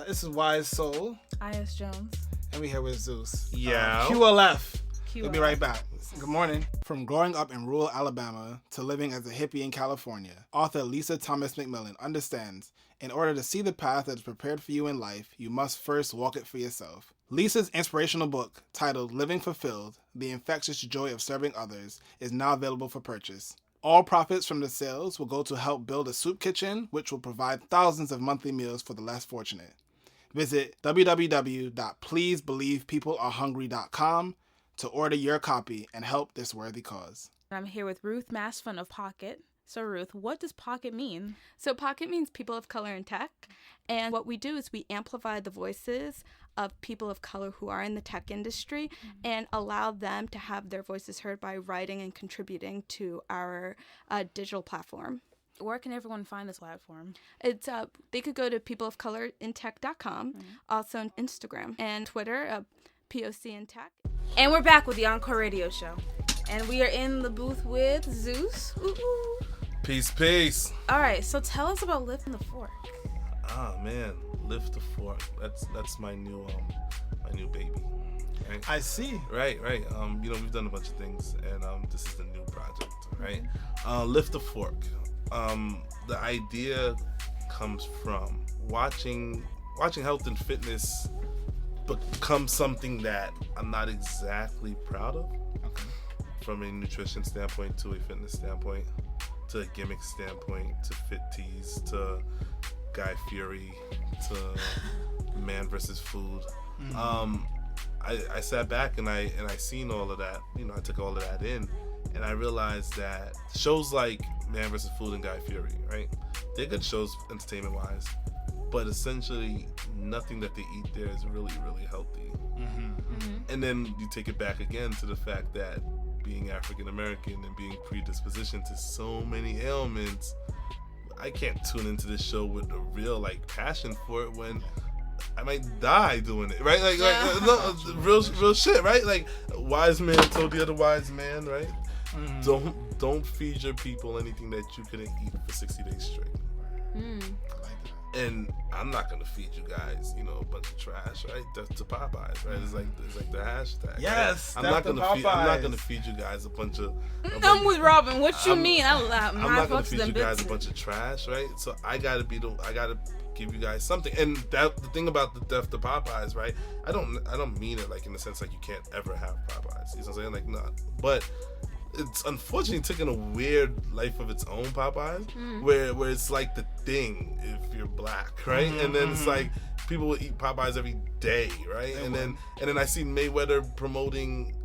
This is Wise Soul.
I.S. Jones.
And we here with Zeus.
Yeah.
QLF. We'll be right back. Good morning. From growing up in rural Alabama to living as a hippie in California, author Lisa Thomas McMillan understands in order to see the path that is prepared for you in life, you must first walk it for yourself. Lisa's inspirational book, titled Living Fulfilled, The Infectious Joy of Serving Others, is now available for purchase. All profits from the sales will go to help build a soup kitchen, which will provide thousands of monthly meals for the less fortunate. Visit www.pleasebelievepeoplearehungry.com to order your copy and help this worthy cause.
I'm here with Ruth Masfun of Pocket. So Ruth, what does Pocket mean?
So Pocket means people of color in tech. And what we do is we amplify the voices of people of color who are in the tech industry and allow them to have their voices heard by writing and contributing to our digital platform.
Where can everyone find this platform?
It's they could go to peopleofcolourintech.com, also on Instagram and Twitter, POC in Tech.
And we're back with the Encore Radio Show. And we are in the booth with Zeus. Ooh.
Peace.
All right, so tell us about Lifting the Fork.
Oh man, Lift the Fork. That's my new baby. Right?
I see.
Right. You know, we've done a bunch of things, and this is the new project, right? Lift the Fork. The idea comes from watching health and fitness become something that I'm not exactly proud of.
Okay. From
a nutrition standpoint to a fitness standpoint, to a gimmick standpoint, to Fit Tees, to Guy Fieri, to Man versus Food. I sat back and I seen all of that. You know, I took all of that in, and I realized that shows like Man vs. Food and Guy Fieri, right? They're good shows entertainment-wise, but essentially nothing that they eat there is really, really healthy. And then you take it back again to the fact that being African-American and being predispositioned to so many ailments, I can't tune into this show with a real passion for it when I might die doing it, right? Real shit, right? Like, wise man told the other wise man, right? Don't feed your people anything that you couldn't eat for 60 days straight. And I'm not gonna feed you guys, you know, a bunch of trash, right? Death to Popeyes, right? It's like the hashtag.
Yes,
right? I'm not gonna feed you guys a bunch of.
I'm with Robin. What you mean? I'm
not gonna feed you guys a bunch of trash, right? So I gotta give you guys something. And the thing about the Death to Popeyes, right? I don't mean it like in the sense like you can't ever have Popeyes. You know what I'm saying? Like, no. But it's unfortunately taken a weird life of its own, Popeyes, where it's like the thing if you're black, right? And then it's like people will eat Popeyes every day, right? And then I see Mayweather promoting,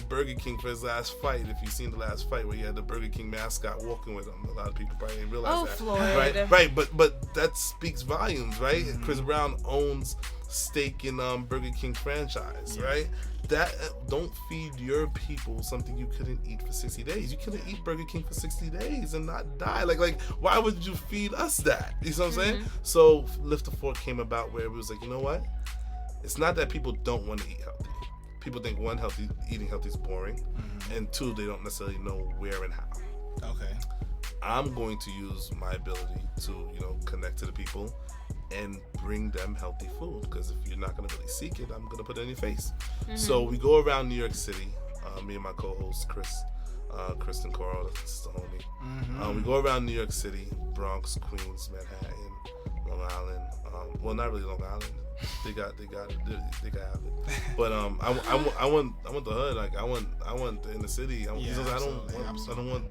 Burger King for his last fight. If you've seen the last fight where he had the Burger King mascot walking with him, a lot of people probably didn't realize that.
Floyd.
Right. But that speaks volumes, right? Chris Brown owns stake in Burger King franchise, right? That don't feed your people something you couldn't eat for 60 days. You couldn't eat Burger King for 60 days and not die. Like why would you feed us that? You know what I'm saying? So Lift the Fork came about where it was like, you know what? It's not that people don't want to eat healthy. People think one, eating healthy is boring, and two, they don't necessarily know where and how.
Okay.
I'm going to use my ability to, connect to the people and bring them healthy food, because if you're not going to really seek it, I'm going to put it in your face. So we go around New York City, me and my co-host Kristen Coral, that's the homie. We go around New York City, Bronx, Queens, Manhattan, Long Island. Well, not really Long Island. They got it. They got it. But I want the hood. Like I want the inner city. I don't want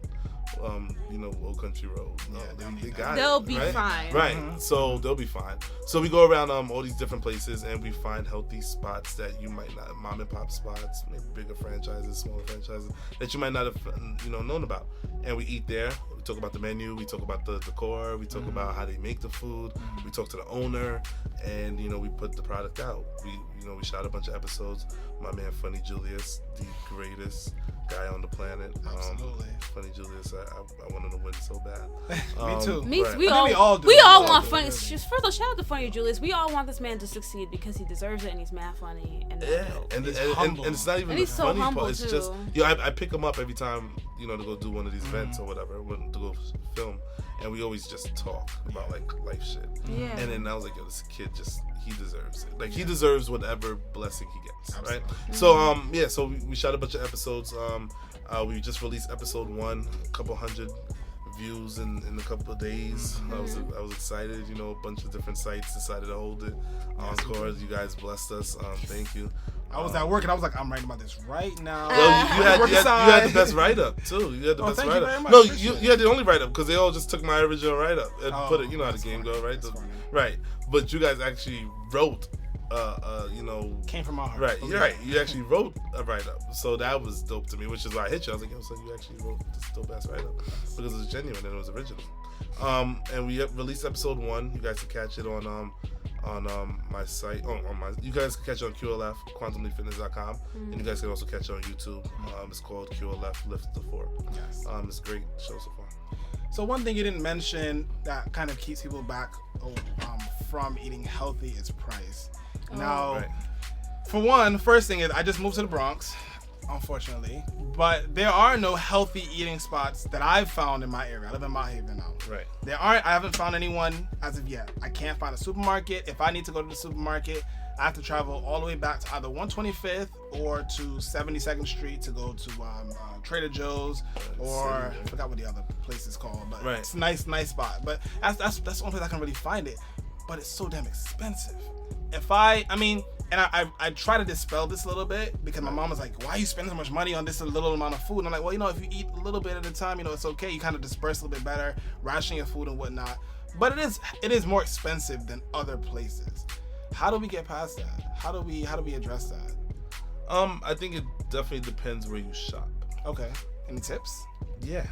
Old Country Road. No, they got
They'll
it.
be
Right?
fine.
Right. So they'll be fine. So we go around all these different places and we find healthy spots that you might not, mom and pop spots, maybe bigger franchises, smaller franchises that you might not have known about. And we eat there. We talk about the menu. We talk about the decor. We talk about how they make the food. We talk to the owner, and we put the product out. We shot a bunch of episodes. My man Funny Julius, the greatest guy on the planet.
Absolutely.
Funny Julius, I wanted to win so bad.
Me too.
Right.
We all want Funny. First of all, shout out to Funny Julius. We all want this man to succeed because he deserves it and he's mad funny. And
and it's not even
and
the
he's so
funny
humble
part. It's
too.
just I pick him up every time to go do one of these events or whatever, to go film, and we always just talk about like life shit.
Yeah.
And then I was like, yo, this kid he deserves it. Like he deserves whatever blessing he gets. Absolutely. Right. So we shot a bunch of episodes. We just released episode 1, a couple hundred views in a couple of days. I was excited. A bunch of different sites decided to hold it. Encore, you guys blessed us. Thank you.
I was at work and I was like, I'm writing about this right now.
Yo, you had the best write-up too. You had the best write-up. No, you had the only write-up because they all just took my original write-up and put it. You know how the game go, right? Right. But you guys actually wrote.
Came from my heart.
Right, you're right. You actually wrote a write-up, so that was dope to me. Which is why I hit you. I was like, yo, so you actually wrote this dope-ass write-up because it was genuine and it was original. And we released episode 1. You guys can catch it on my site. You guys can catch it on QLF, QuantumLeapFitness.com, and you guys can also catch it on YouTube. It's called QLF Lift the Fork.
Yes.
It's a great show so far.
So one thing you didn't mention that kind of keeps people back from eating healthy is price. Now, for one, first thing is I just moved to the Bronx, unfortunately, but there are no healthy eating spots that I've found in my area. I live in Mykey now.
Right.
I haven't found anyone as of yet. I can't find a supermarket. If I need to go to the supermarket, I have to travel all the way back to either 125th or to 72nd Street to go to Trader Joe's or I forgot what the other place is called, but it's a nice spot. But that's the only place I can really find it. But it's so damn expensive. I try to dispel this a little bit because my mom was like, why are you spending so much money on this little amount of food? And I'm like, well, if you eat a little bit at a time, it's okay. You kind of disperse a little bit better, ration your food and whatnot. But it is more expensive than other places. How do we get past that? How do we address that?
I think it definitely depends where you shop.
Okay. Any tips?
Yeah.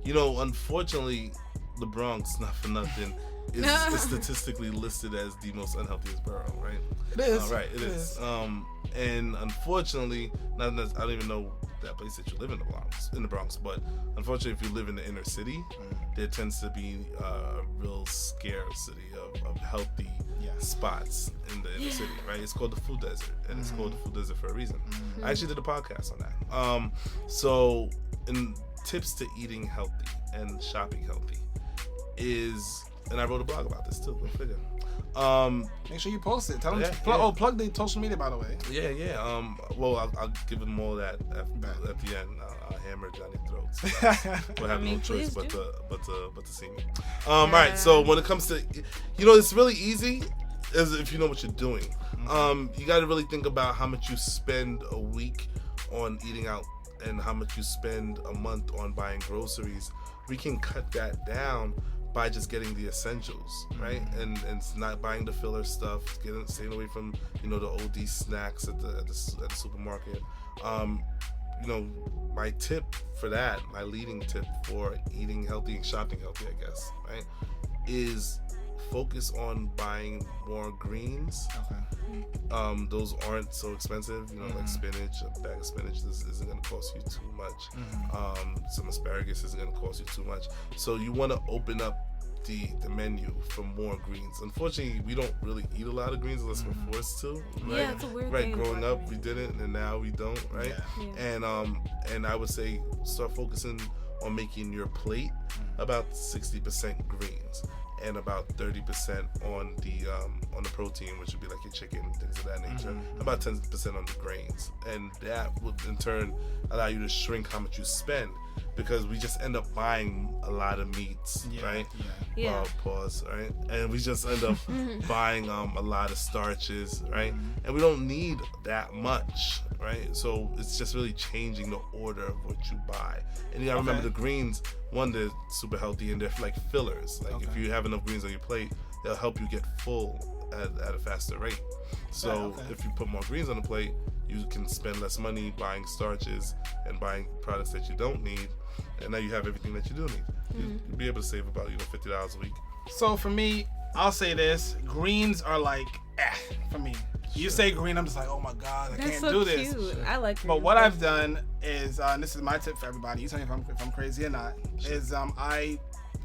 Unfortunately, the Bronx, not for nothing, is statistically listed as the most unhealthiest borough, right?
It is.
Right, it is. And unfortunately, I don't even know that place that you live in the Bronx, but unfortunately, if you live in the inner city, there tends to be a real scarcity of healthy spots in the inner city, right? It's called the food desert, and it's called the food desert for a reason. I actually did a podcast on that. So, in tips to eating healthy and shopping healthy is, and I wrote a blog about this too, go figure.
Make sure you post it. Tell them plug the social media, by the way.
Yeah. Well, I'll give them all that at the end. I'll hammer Johnny throats. We'll have no choice but to see me. All right. So when it comes to, it's really easy, as if you know what you're doing. You got to really think about how much you spend a week on eating out and how much you spend a month on buying groceries, we can cut that down by just getting the essentials, right? And not buying the filler stuff, staying away from, you know, the OD snacks at the supermarket. You know, my tip for that, my leading tip for eating healthy and shopping healthy, I guess, right, is focus on buying more greens. Okay. Those aren't so expensive, you know, like spinach. A bag of spinach isn't going to cost you too much. Some asparagus isn't going to cost you too much. So you want to open up the menu for more greens. Unfortunately, we don't really eat a lot of greens unless we're forced to. Right?
Yeah, it's a weird
right,
thing.
Growing up, we didn't, and now we don't. Right. Yeah. And I would say start focusing on making your plate about 60% greens and about 30% on the protein, which would be like your chicken and things of that nature. About 10% on the grains, and that would in turn allow you to shrink how much you spend, because we just end up buying a lot of meats, right? Pause, right? And we just end up buying a lot of starches, right? And we don't need that much, right? So it's just really changing the order of what you buy. And you gotta remember the greens, one, they're super healthy and they're like fillers. Like if you have enough greens on your plate, they'll help you get full at a faster rate. So if you put more greens on the plate, you can spend less money buying starches and buying products that you don't need, and now you have everything that you do need. You'll be able to save about $50 a week.
So for me, I'll say this: greens are like for me. You say green, I'm just like, oh my god, I can't do this.
That's so cute. I like greens.
But what I've done is, and this is my tip for everybody. You tell me if I'm crazy or not. Is I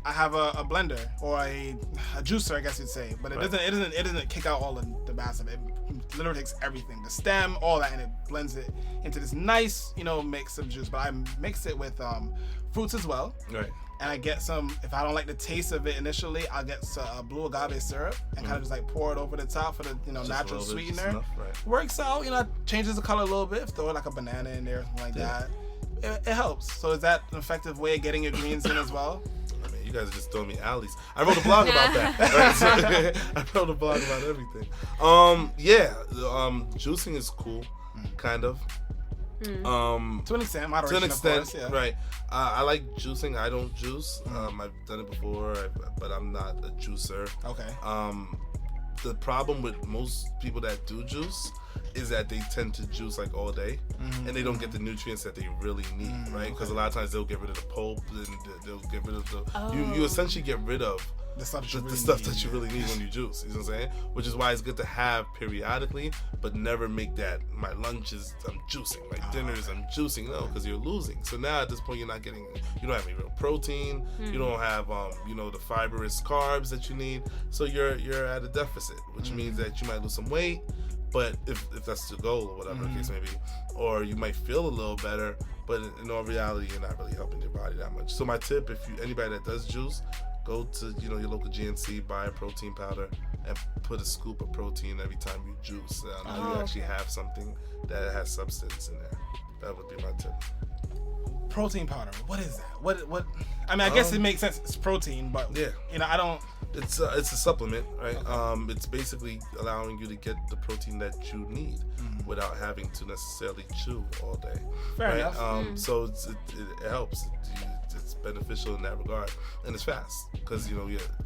have a blender or a juicer, I guess you'd say, but it doesn't kick out all the mass of it. It literally takes everything, the stem, all that, and it blends it into this nice, mix of juice. But I mix it with fruits as well. Right. And I get some, if I don't like the taste of it initially, I'll get blue agave syrup and kind of just like pour it over the top for the natural sweetener. Enough, right. Works out, changes the color a little bit. Throw like a banana in there, something like that. It helps. So is that an effective way of getting your greens in as well?
You guys are just throwing me alleys. I wrote a blog about that. Right? So, I wrote a blog about everything. Juicing is cool, kind of.
To an extent, moderation,
to an extent,
of course,
right. I like juicing. I don't juice. I've done it before, but I'm not a juicer. Okay. The problem with most people that do juice is that they tend to juice like all day, and they don't get the nutrients that they really need, right? Because a lot of times they'll get rid of the pulp, and they'll get rid of the. You essentially get rid of the stuff that you really need when you juice. You know what I'm saying? Which is why it's good to have periodically, but never make that my lunches I'm juicing, my dinners I'm juicing. No, because you're losing. So now at this point you don't have any real protein. You don't have the fibrous carbs that you need. So you're at a deficit, which means that you might lose some weight. But if that's the goal or whatever the case may be, or you might feel a little better, but in all reality you're not really helping your body that much. So my tip, anybody that does juice, go to your local GNC, buy a protein powder, and put a scoop of protein every time you juice. Now you actually have something that has substance in there. That would be my tip.
Protein powder. What is that? What? I mean, I guess it makes sense. It's protein, but I don't.
It's a supplement, right? Okay. It's basically allowing you to get the protein that you need without having to necessarily chew all day.
Fair enough.
So it helps. It's beneficial in that regard, and it's fast because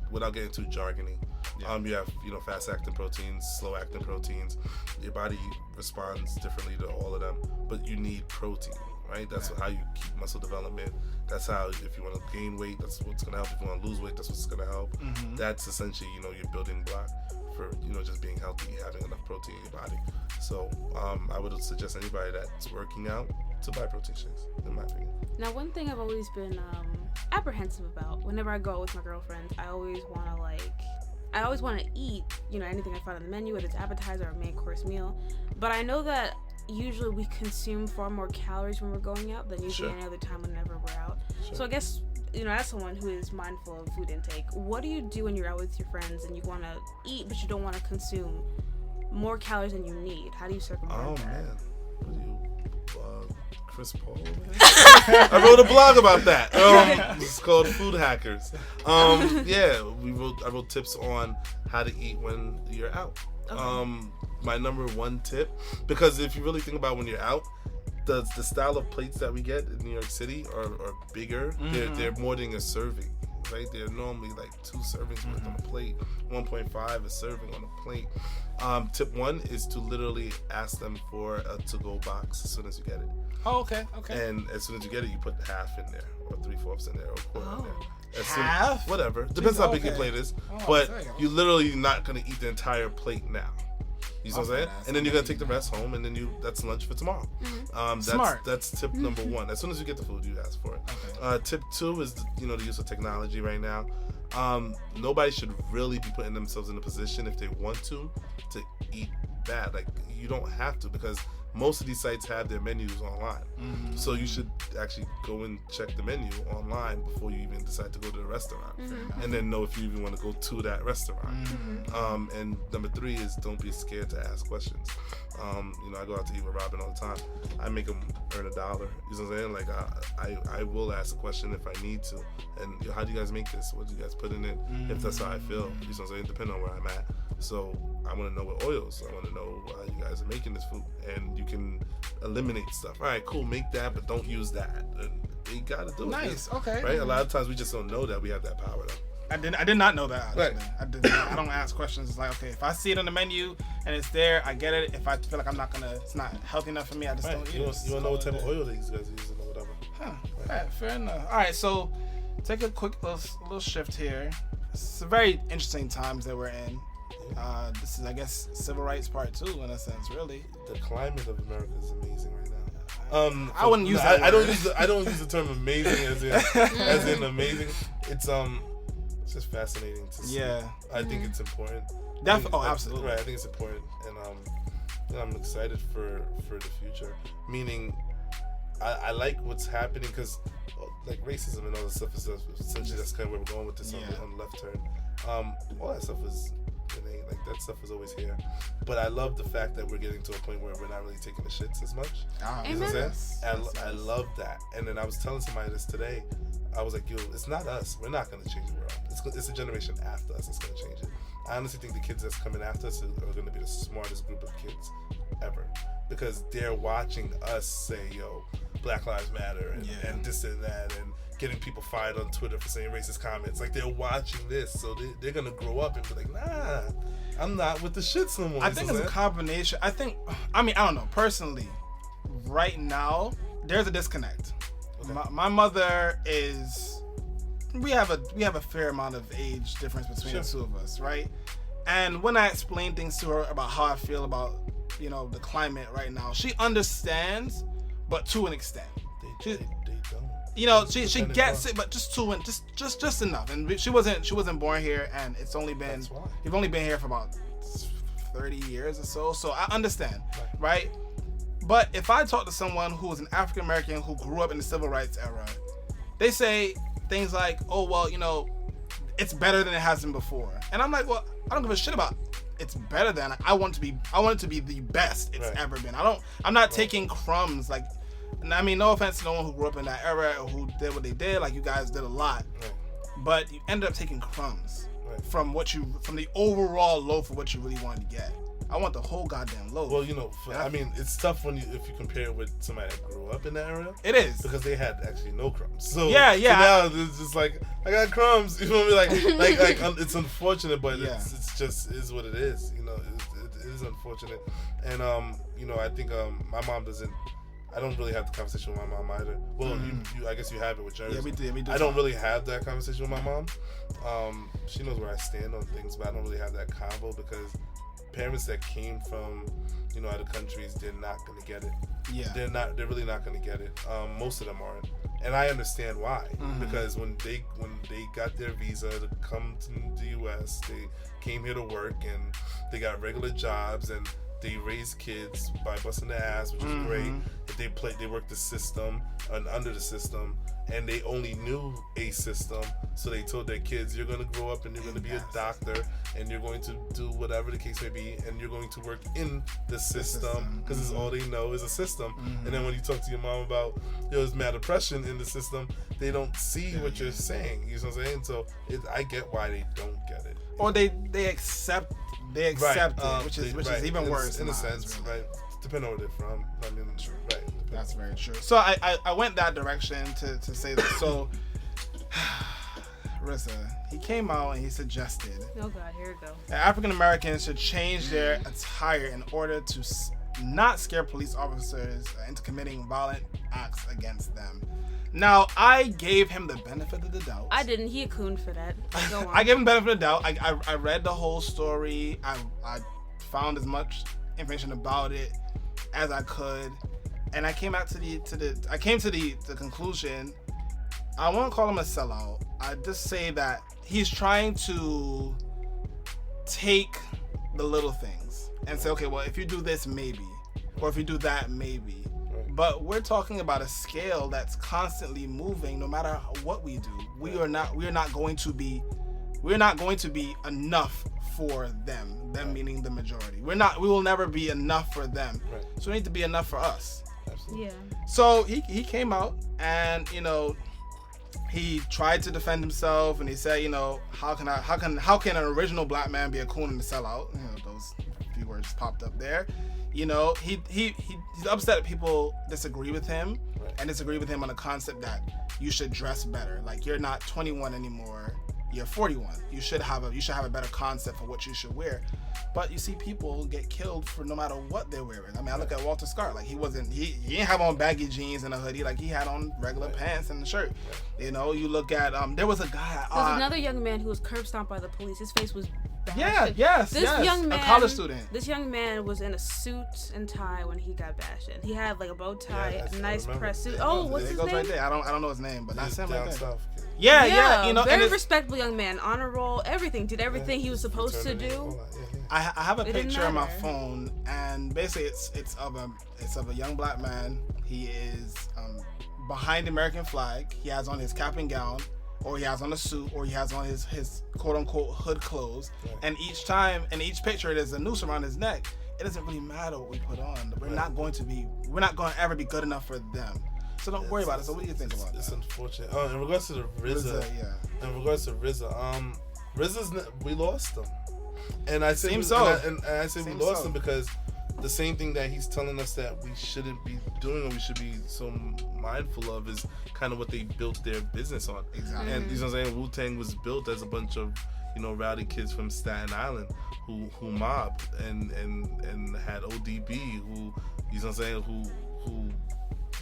without getting too jargony. You have fast acting proteins, slow acting proteins. Your body responds differently to all of them, but you need protein. Right? That's how you keep muscle development. That's how, if you want to gain weight, that's what's going to help. If you want to lose weight, that's what's going to help. That's essentially, your building block for, just being healthy, having enough protein in your body. So I would suggest anybody that's working out to buy protein shakes, in my opinion.
Now, one thing I've always been apprehensive about, whenever I go out with my girlfriends, I always want to eat, anything I find on the menu, whether it's appetizer or main course meal. But I know that usually we consume far more calories when we're going out than usually any other time whenever we're out. So I guess, as someone who is mindful of food intake, what do you do when you're out with your friends and you want to eat but you don't want to consume more calories than you need? How do you circumvent that?
Man. What do you, Chris Paul? I wrote a blog about that. It's called Food Hackers. I wrote tips on how to eat when you're out. Okay. My number one tip, because if you really think about when you're out, the style of plates that we get in New York City are bigger. They're more than a serving, right? They're normally like 2 servings worth on a plate, 1.5 a serving on a plate. Tip 1 is to literally ask them for a to-go box as soon as you get it.
Oh, okay.
And as soon as you get it, you put half in there, or 3/4 in there, or a quarter in there.
Half?
Whatever. Depends how big your plate is. But you're literally not going to eat the entire plate now. You know what I'm saying? And then you're going to take the rest home, and then that's lunch for tomorrow.
Smart.
That's tip number 1. As soon as you get the food, you ask for it. Okay. Tip 2 is, the use of technology right now. Nobody should really be putting themselves in a position, if they want to eat bad. Like, you don't have to, because most of these sites have their menus online. So you should actually go and check the menu online before you even decide to go to the restaurant. And then know if you even want to go to that restaurant. And number 3 is, don't be scared to ask questions. I go out to eat with Robin all the time. I make him earn $1. You know what I'm saying? Like, I will ask a question if I need to. And how do you guys make this? What do you guys put in it? If that's how I feel. You know what I'm saying? Depending on where I'm at. So I want to know what oils. I want to know how you guys are making this food. And you can eliminate stuff. All right, cool, make that, but don't use that. And you got to do it.
Nice, okay.
Right? A lot of times we just don't know that we have that power, though.
I did not know that, actually.
Right.
I did not. I don't ask questions. It's like, okay, if I see it on the menu and it's there, I get it. If I feel like it's not healthy enough for me, I just don't eat it.
You don't know what type of oil these guys are using or whatever.
Right, fair enough. All right, so take a quick little shift here. It's a very interesting times that we're in. This is, I guess, civil rights part 2 in a sense, really.
The climate of America is amazing right now.
I wouldn't use that.
I don't use the term amazing as in amazing. It's just fascinating to see.
Yeah.
I think it's important.
Absolutely.
Right, I think it's important, and I'm excited for the future. Meaning, I like what's happening, because like racism and all this stuff is essentially that's kind of where we're going with this on the left turn. All that stuff is innate, like that stuff is always here. But I love the fact that we're getting to a point where we're not really taking the shits as much. You know what I'm saying? I love that. And then I was telling somebody this today. I was like, yo, it's not us. We're not going to change the world. It's a generation after us that's going to change it. I honestly think the kids that's coming after us are going to be the smartest group of kids ever, because they're watching us say, yo, Black Lives Matter and this and that, and getting people fired on Twitter for saying racist comments. Like, they're watching this, so they're going to grow up and be like, nah, I'm not with the shits no more.
I think it's a combination. I don't know. Personally, right now, there's a disconnect. Okay. My mother is... We have a fair amount of age difference between the two of us, right? And when I explain things to her about how I feel about, the climate right now, she understands, but to an extent. They don't. She gets it, but just enough. And she wasn't born here, and it's only been we've only been here for about 30 years or so. So I understand, right? But if I talk to someone who is an African American who grew up in the civil rights era, they say things like, "Oh, well, it's better than it has been before," and I'm like, "Well, I don't give a shit about it's better than. I want it to be the best it's ever been. I'm not taking crumbs. Like, I mean, no offense to no one who grew up in that era or who did what they did. Like, you guys did a lot, but you ended up taking crumbs from the overall loaf of what you really wanted to get. I want the whole goddamn loaf. Well,
it's tough if you compare it with somebody that grew up in that area.
It is,
because they had actually no crumbs. So
yeah.
So now it's just like, I got crumbs. You know what I mean? Like it's unfortunate, but it's just is what it is. It is unfortunate, and I think my mom doesn't. I don't really have the conversation with my mom either. Well, I guess you have it with Jerry.
Yeah, we did.
I don't really have that conversation with my mom. She knows where I stand on things, but I don't really have that convo, because parents that came from, other countries, they're not going to get it. Yeah. They're really not going to get it. Most of them aren't. And I understand why. Because when they got their visa to come to the US, they came here to work, and they got regular jobs, and they raised kids by busting their ass, which is great. But they worked the system and under the system, and they only knew a system. So they told their kids, you're going to grow up and you're going to be a doctor, and you're going to do whatever the case may be, and you're going to work in the system, because it's all they know is a system. And then when you talk to your mom about there's mad oppression in the system, they don't see what you're saying. You know what I'm saying? So I get why they don't get it.
Or they accept it, which is even worse
in a sense, right? Depending on where they're from. I mean,
That's very true. So I went that direction to say that. So RZA, he came out and he suggested,
oh God, here we go,
that African Americans should change their attire in order to not scare police officers into committing violent acts against them. Now, I gave him the benefit of the doubt.
I didn't. He a coon for that. Go on.
I gave him the benefit of the doubt. I read the whole story. I found as much information about it as I could, and I came out to the conclusion. I won't call him a sellout. I just say that he's trying to take the little things and say, okay, well, if you do this, maybe, or if you do that, maybe. But we're talking about a scale that's constantly moving. No matter what we do, we are not going to be enough for them. Them meaning the majority. We will never be enough for them. Right. So we need to be enough for us.
Absolutely. Yeah.
So he came out and he tried to defend himself, and he said, how can an original black man be a coon and a sellout? Those few words popped up there. He's upset that people disagree with him, and disagree with him on the concept that you should dress better. Like, you're not 21 anymore, you're 41. You should have a better concept for what you should wear. But you see people get killed for no matter what they're wearing. I mean, I look at Walter Scott. Like, he didn't have on baggy jeans and a hoodie. Like, he had on regular pants and a shirt. You look at there was a guy.
There was another young man who was curb stomped by the police. His face was bashed.
Young man, a college student.
This young man was in a suit and tie when he got bashed in. He had like a bow tie, a nice press suit. Oh, what's his name?
Right there. I don't know his name, but that's him right there.
South. Very respectable young man, honor roll, everything. Did everything he was supposed to do.
I have a picture on my phone, and basically it's of a young black man. He is behind the American flag. He has on his cap and gown, or he has on a suit, or he has on his quote unquote hood clothes. Right. And each picture there's a noose around his neck. It doesn't really matter what we put on. We're not going to ever be good enough for them. So don't worry about it. So what do you think about that?
It's unfortunate. In regards to the RZA, RZA's we lost him. And I say we lost him because the same thing that he's telling us that we shouldn't be doing, or we should be so mindful of, is kind of what they built their business on.
Exactly.
And you know what I'm saying, Wu-Tang was built as a bunch of rowdy kids from Staten Island who mobbed and had ODB who who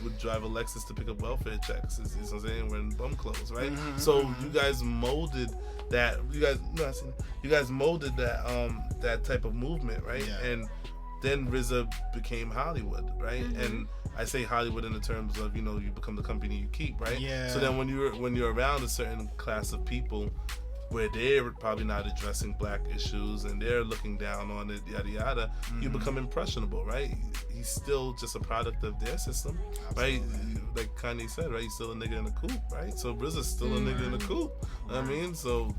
would drive a Lexus to pick up welfare checks. You know what I'm saying, wearing bum clothes, right? Mm-hmm. So you guys molded that. You guys molded that type of movement, right? Yeah. And then RZA became Hollywood, right? Mm-hmm. And I say Hollywood in the terms of you become the company you keep, right?
Yeah.
So then when you're around a certain class of people where they're probably not addressing black issues and they're looking down on it, yada yada, you become impressionable, right? He's still just a product of their system, absolutely, right? Like Kanye said, right? He's still a nigga in a coupe, right? So RZA's still a nigga in a coupe. I mean, so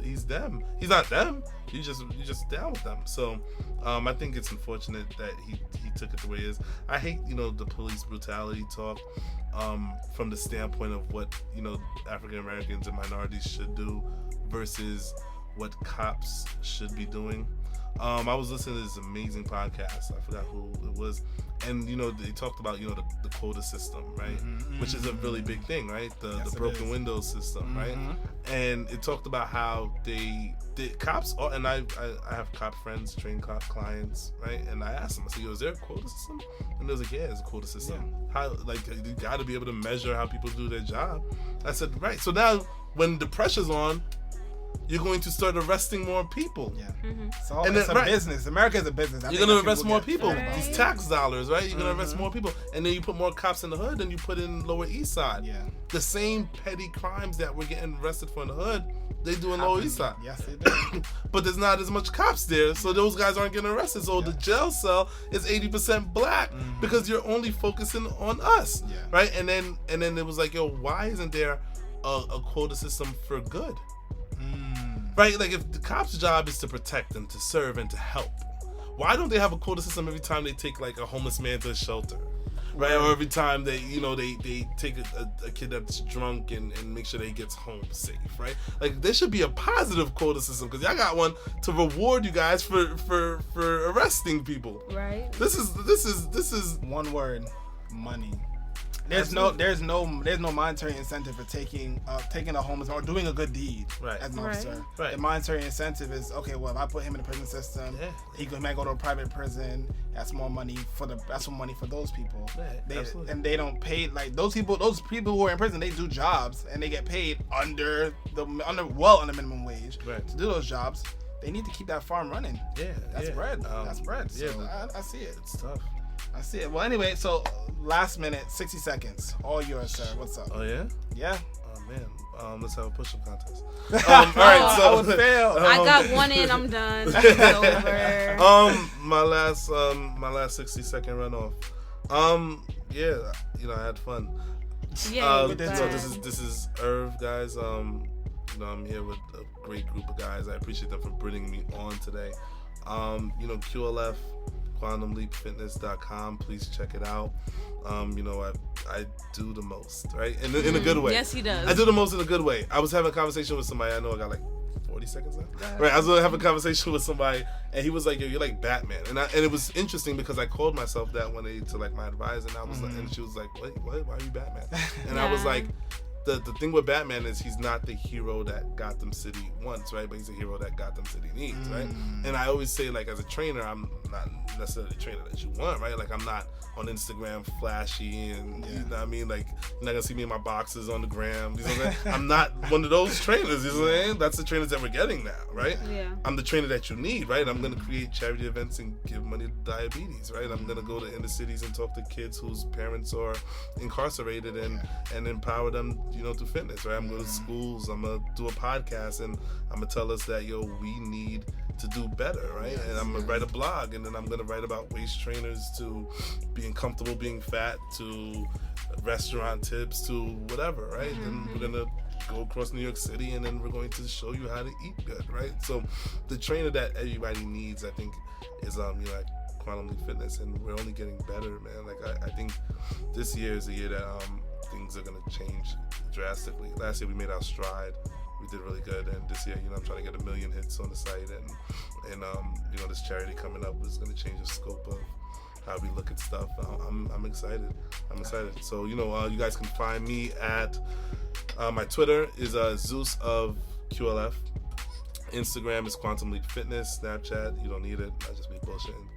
he's them. He's not them. You just down with them. So I think it's unfortunate that he took it the way it is. I hate the police brutality talk from the standpoint of what African Americans and minorities should do versus what cops should be doing. I was listening to this amazing podcast. I forgot who it was, and they talked about the quota system, right? Mm-hmm. Which is a really big thing, right? The broken windows system, right? And it talked about how the cops are, and I have cop friends, trained cop clients, right? And I asked them, I said, is there a quota system? And they was like, yeah, there's a quota system. Yeah. How, you got to be able to measure how people do their job. I said, right. So now when the pressure's on, you're going to start arresting more people.
Yeah. Mm-hmm. So it's a business. America is a business.
You're going to arrest more people. Right. These tax dollars, right? You're going to arrest more people. And then you put more cops in the hood than you put in Lower East Side. Yeah. The same petty crimes that we're getting arrested for in the hood, they do in Lower East Side.
Yes, they do.
But there's not as much cops there, so those guys aren't getting arrested. So the jail cell is 80% black because you're only focusing on us, right? And then it was like, why isn't there a quota system for good? Right, like if the cop's job is to protect and to serve and to help, why don't they have a quota system every time they take like a homeless man to a shelter, right? Or every time they take a kid that's drunk and make sure that he gets home safe, right? Like there should be a positive quota system because y'all got one to reward you guys for arresting people.
Right.
This is
one word. money. There's no monetary incentive for taking a homeless or doing a good deed as an officer. Right. The monetary incentive is okay. Well, if I put him in the prison system, he might go to a private prison. That's more money for those people.
Absolutely.
And they don't pay like those people. Those people who are in prison, they do jobs and they get paid under minimum wage to do those jobs. They need to keep that farm running. That's bread. That's bread. So I see it.
It's tough.
I see it. Well, anyway, so last minute, 60 seconds. All yours, sir. What's up?
Oh, yeah?
Yeah.
Oh, man. Let's have a push-up contest. All right, so...
I would fail.
I got one in. I'm done. It's over.
My last 60-second runoff. Yeah, I had fun.
Yeah,
so this is Irv, guys. I'm here with a great group of guys. I appreciate them for bringing me on today. QLF, QuantumLeapFitness.com. Please check it out. I do the most, right? In a good way.
Yes, he does.
I do the most in a good way. I was having a conversation with somebody. I know I got like 40 seconds left. Right. I was having a conversation with somebody, and he was like, "Yo, you're like Batman," and it was interesting because I called myself that one day to like my advisor, and I was like, and she was like, "What? Why are you Batman?" And I was like, The thing with Batman is he's not the hero that Gotham City wants, right? But he's a hero that Gotham City needs, right? And I always say, like, as a trainer, I'm not necessarily the trainer that you want, right? Like, I'm not on Instagram flashy and, you know what I mean? Like, you're not going to see me in my boxes on the gram. You know what I'm saying? I'm not one of those trainers, you know what I'm saying? That's the trainers that we're getting now, right?
Yeah. I'm
the trainer that you need, right? I'm going to create charity events and give money to diabetes, right? I'm going to go to inner cities and talk to kids whose parents are incarcerated and empower them, through fitness, right? I'm going to schools, I'm going to do a podcast, and I'm going to tell us that, we need to do better, right? And I'm going to write a blog, and then I'm going to write about waist trainers to being comfortable being fat to restaurant tips to whatever, right? And we're going to go across New York City, and then we're going to show you how to eat good, right? So the trainer that everybody needs, I think, is like Quantum Leap Fitness, and we're only getting better, man. Like I think this year is a year that things are going to change drastically. Last year we made our stride. We did really good, and this year, I'm trying to get 1 million hits on the site, and this charity coming up is going to change the scope of how we look at stuff. I'm excited. So, you guys can find me at my Twitter is Zeus of QLF. Instagram is Quantum Leap Fitness. Snapchat, you don't need it. I just be bullshitting.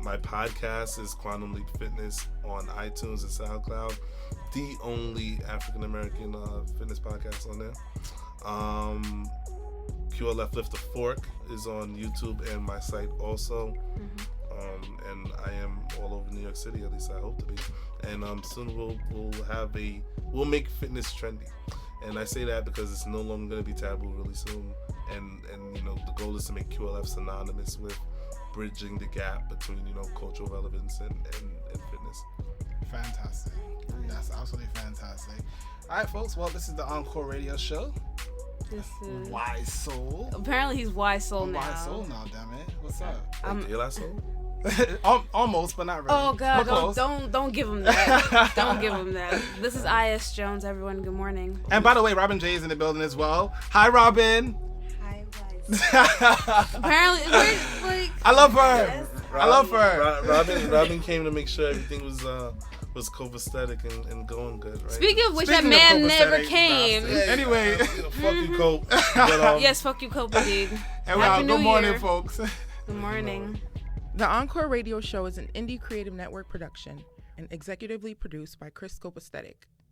My podcast is Quantum Leap Fitness on iTunes and SoundCloud. The only African American fitness podcast on there. QLF Lift a Fork is on YouTube and my site also. And I am all over New York City, at least I hope to be. And soon we'll make fitness trendy. And I say that because it's no longer going to be taboo really soon. And the goal is to make QLF synonymous with bridging the gap between, cultural relevance and fitness.
Fantastic. That's absolutely fantastic. All right, folks. Well, this is the Encore Radio Show.
This is
Wise Soul.
Apparently he's Wise Soul now.
Wise Soul now, damn it. What's up?
De La Soul?
Almost, but not really.
Oh God! Don't give him that. Don't give him that. This is I.S. Jones. Everyone, good morning.
And by the way, Robin J is in the building as well. Hi, Robin.
Hi, Wise.
Apparently, like
I love her.
Yes.
I love her.
Robin came to make sure everything was copacetic and going good, right?
Speaking of which, that man never came.
Anyway,
fuck you, Cope. But,
yes, fuck you, Cope, indeed.
And
Happy
good
New
morning,
Year.
folks.
Good morning.
The Encore Radio Show is an indie creative network production and executively produced by Chris Copacetic.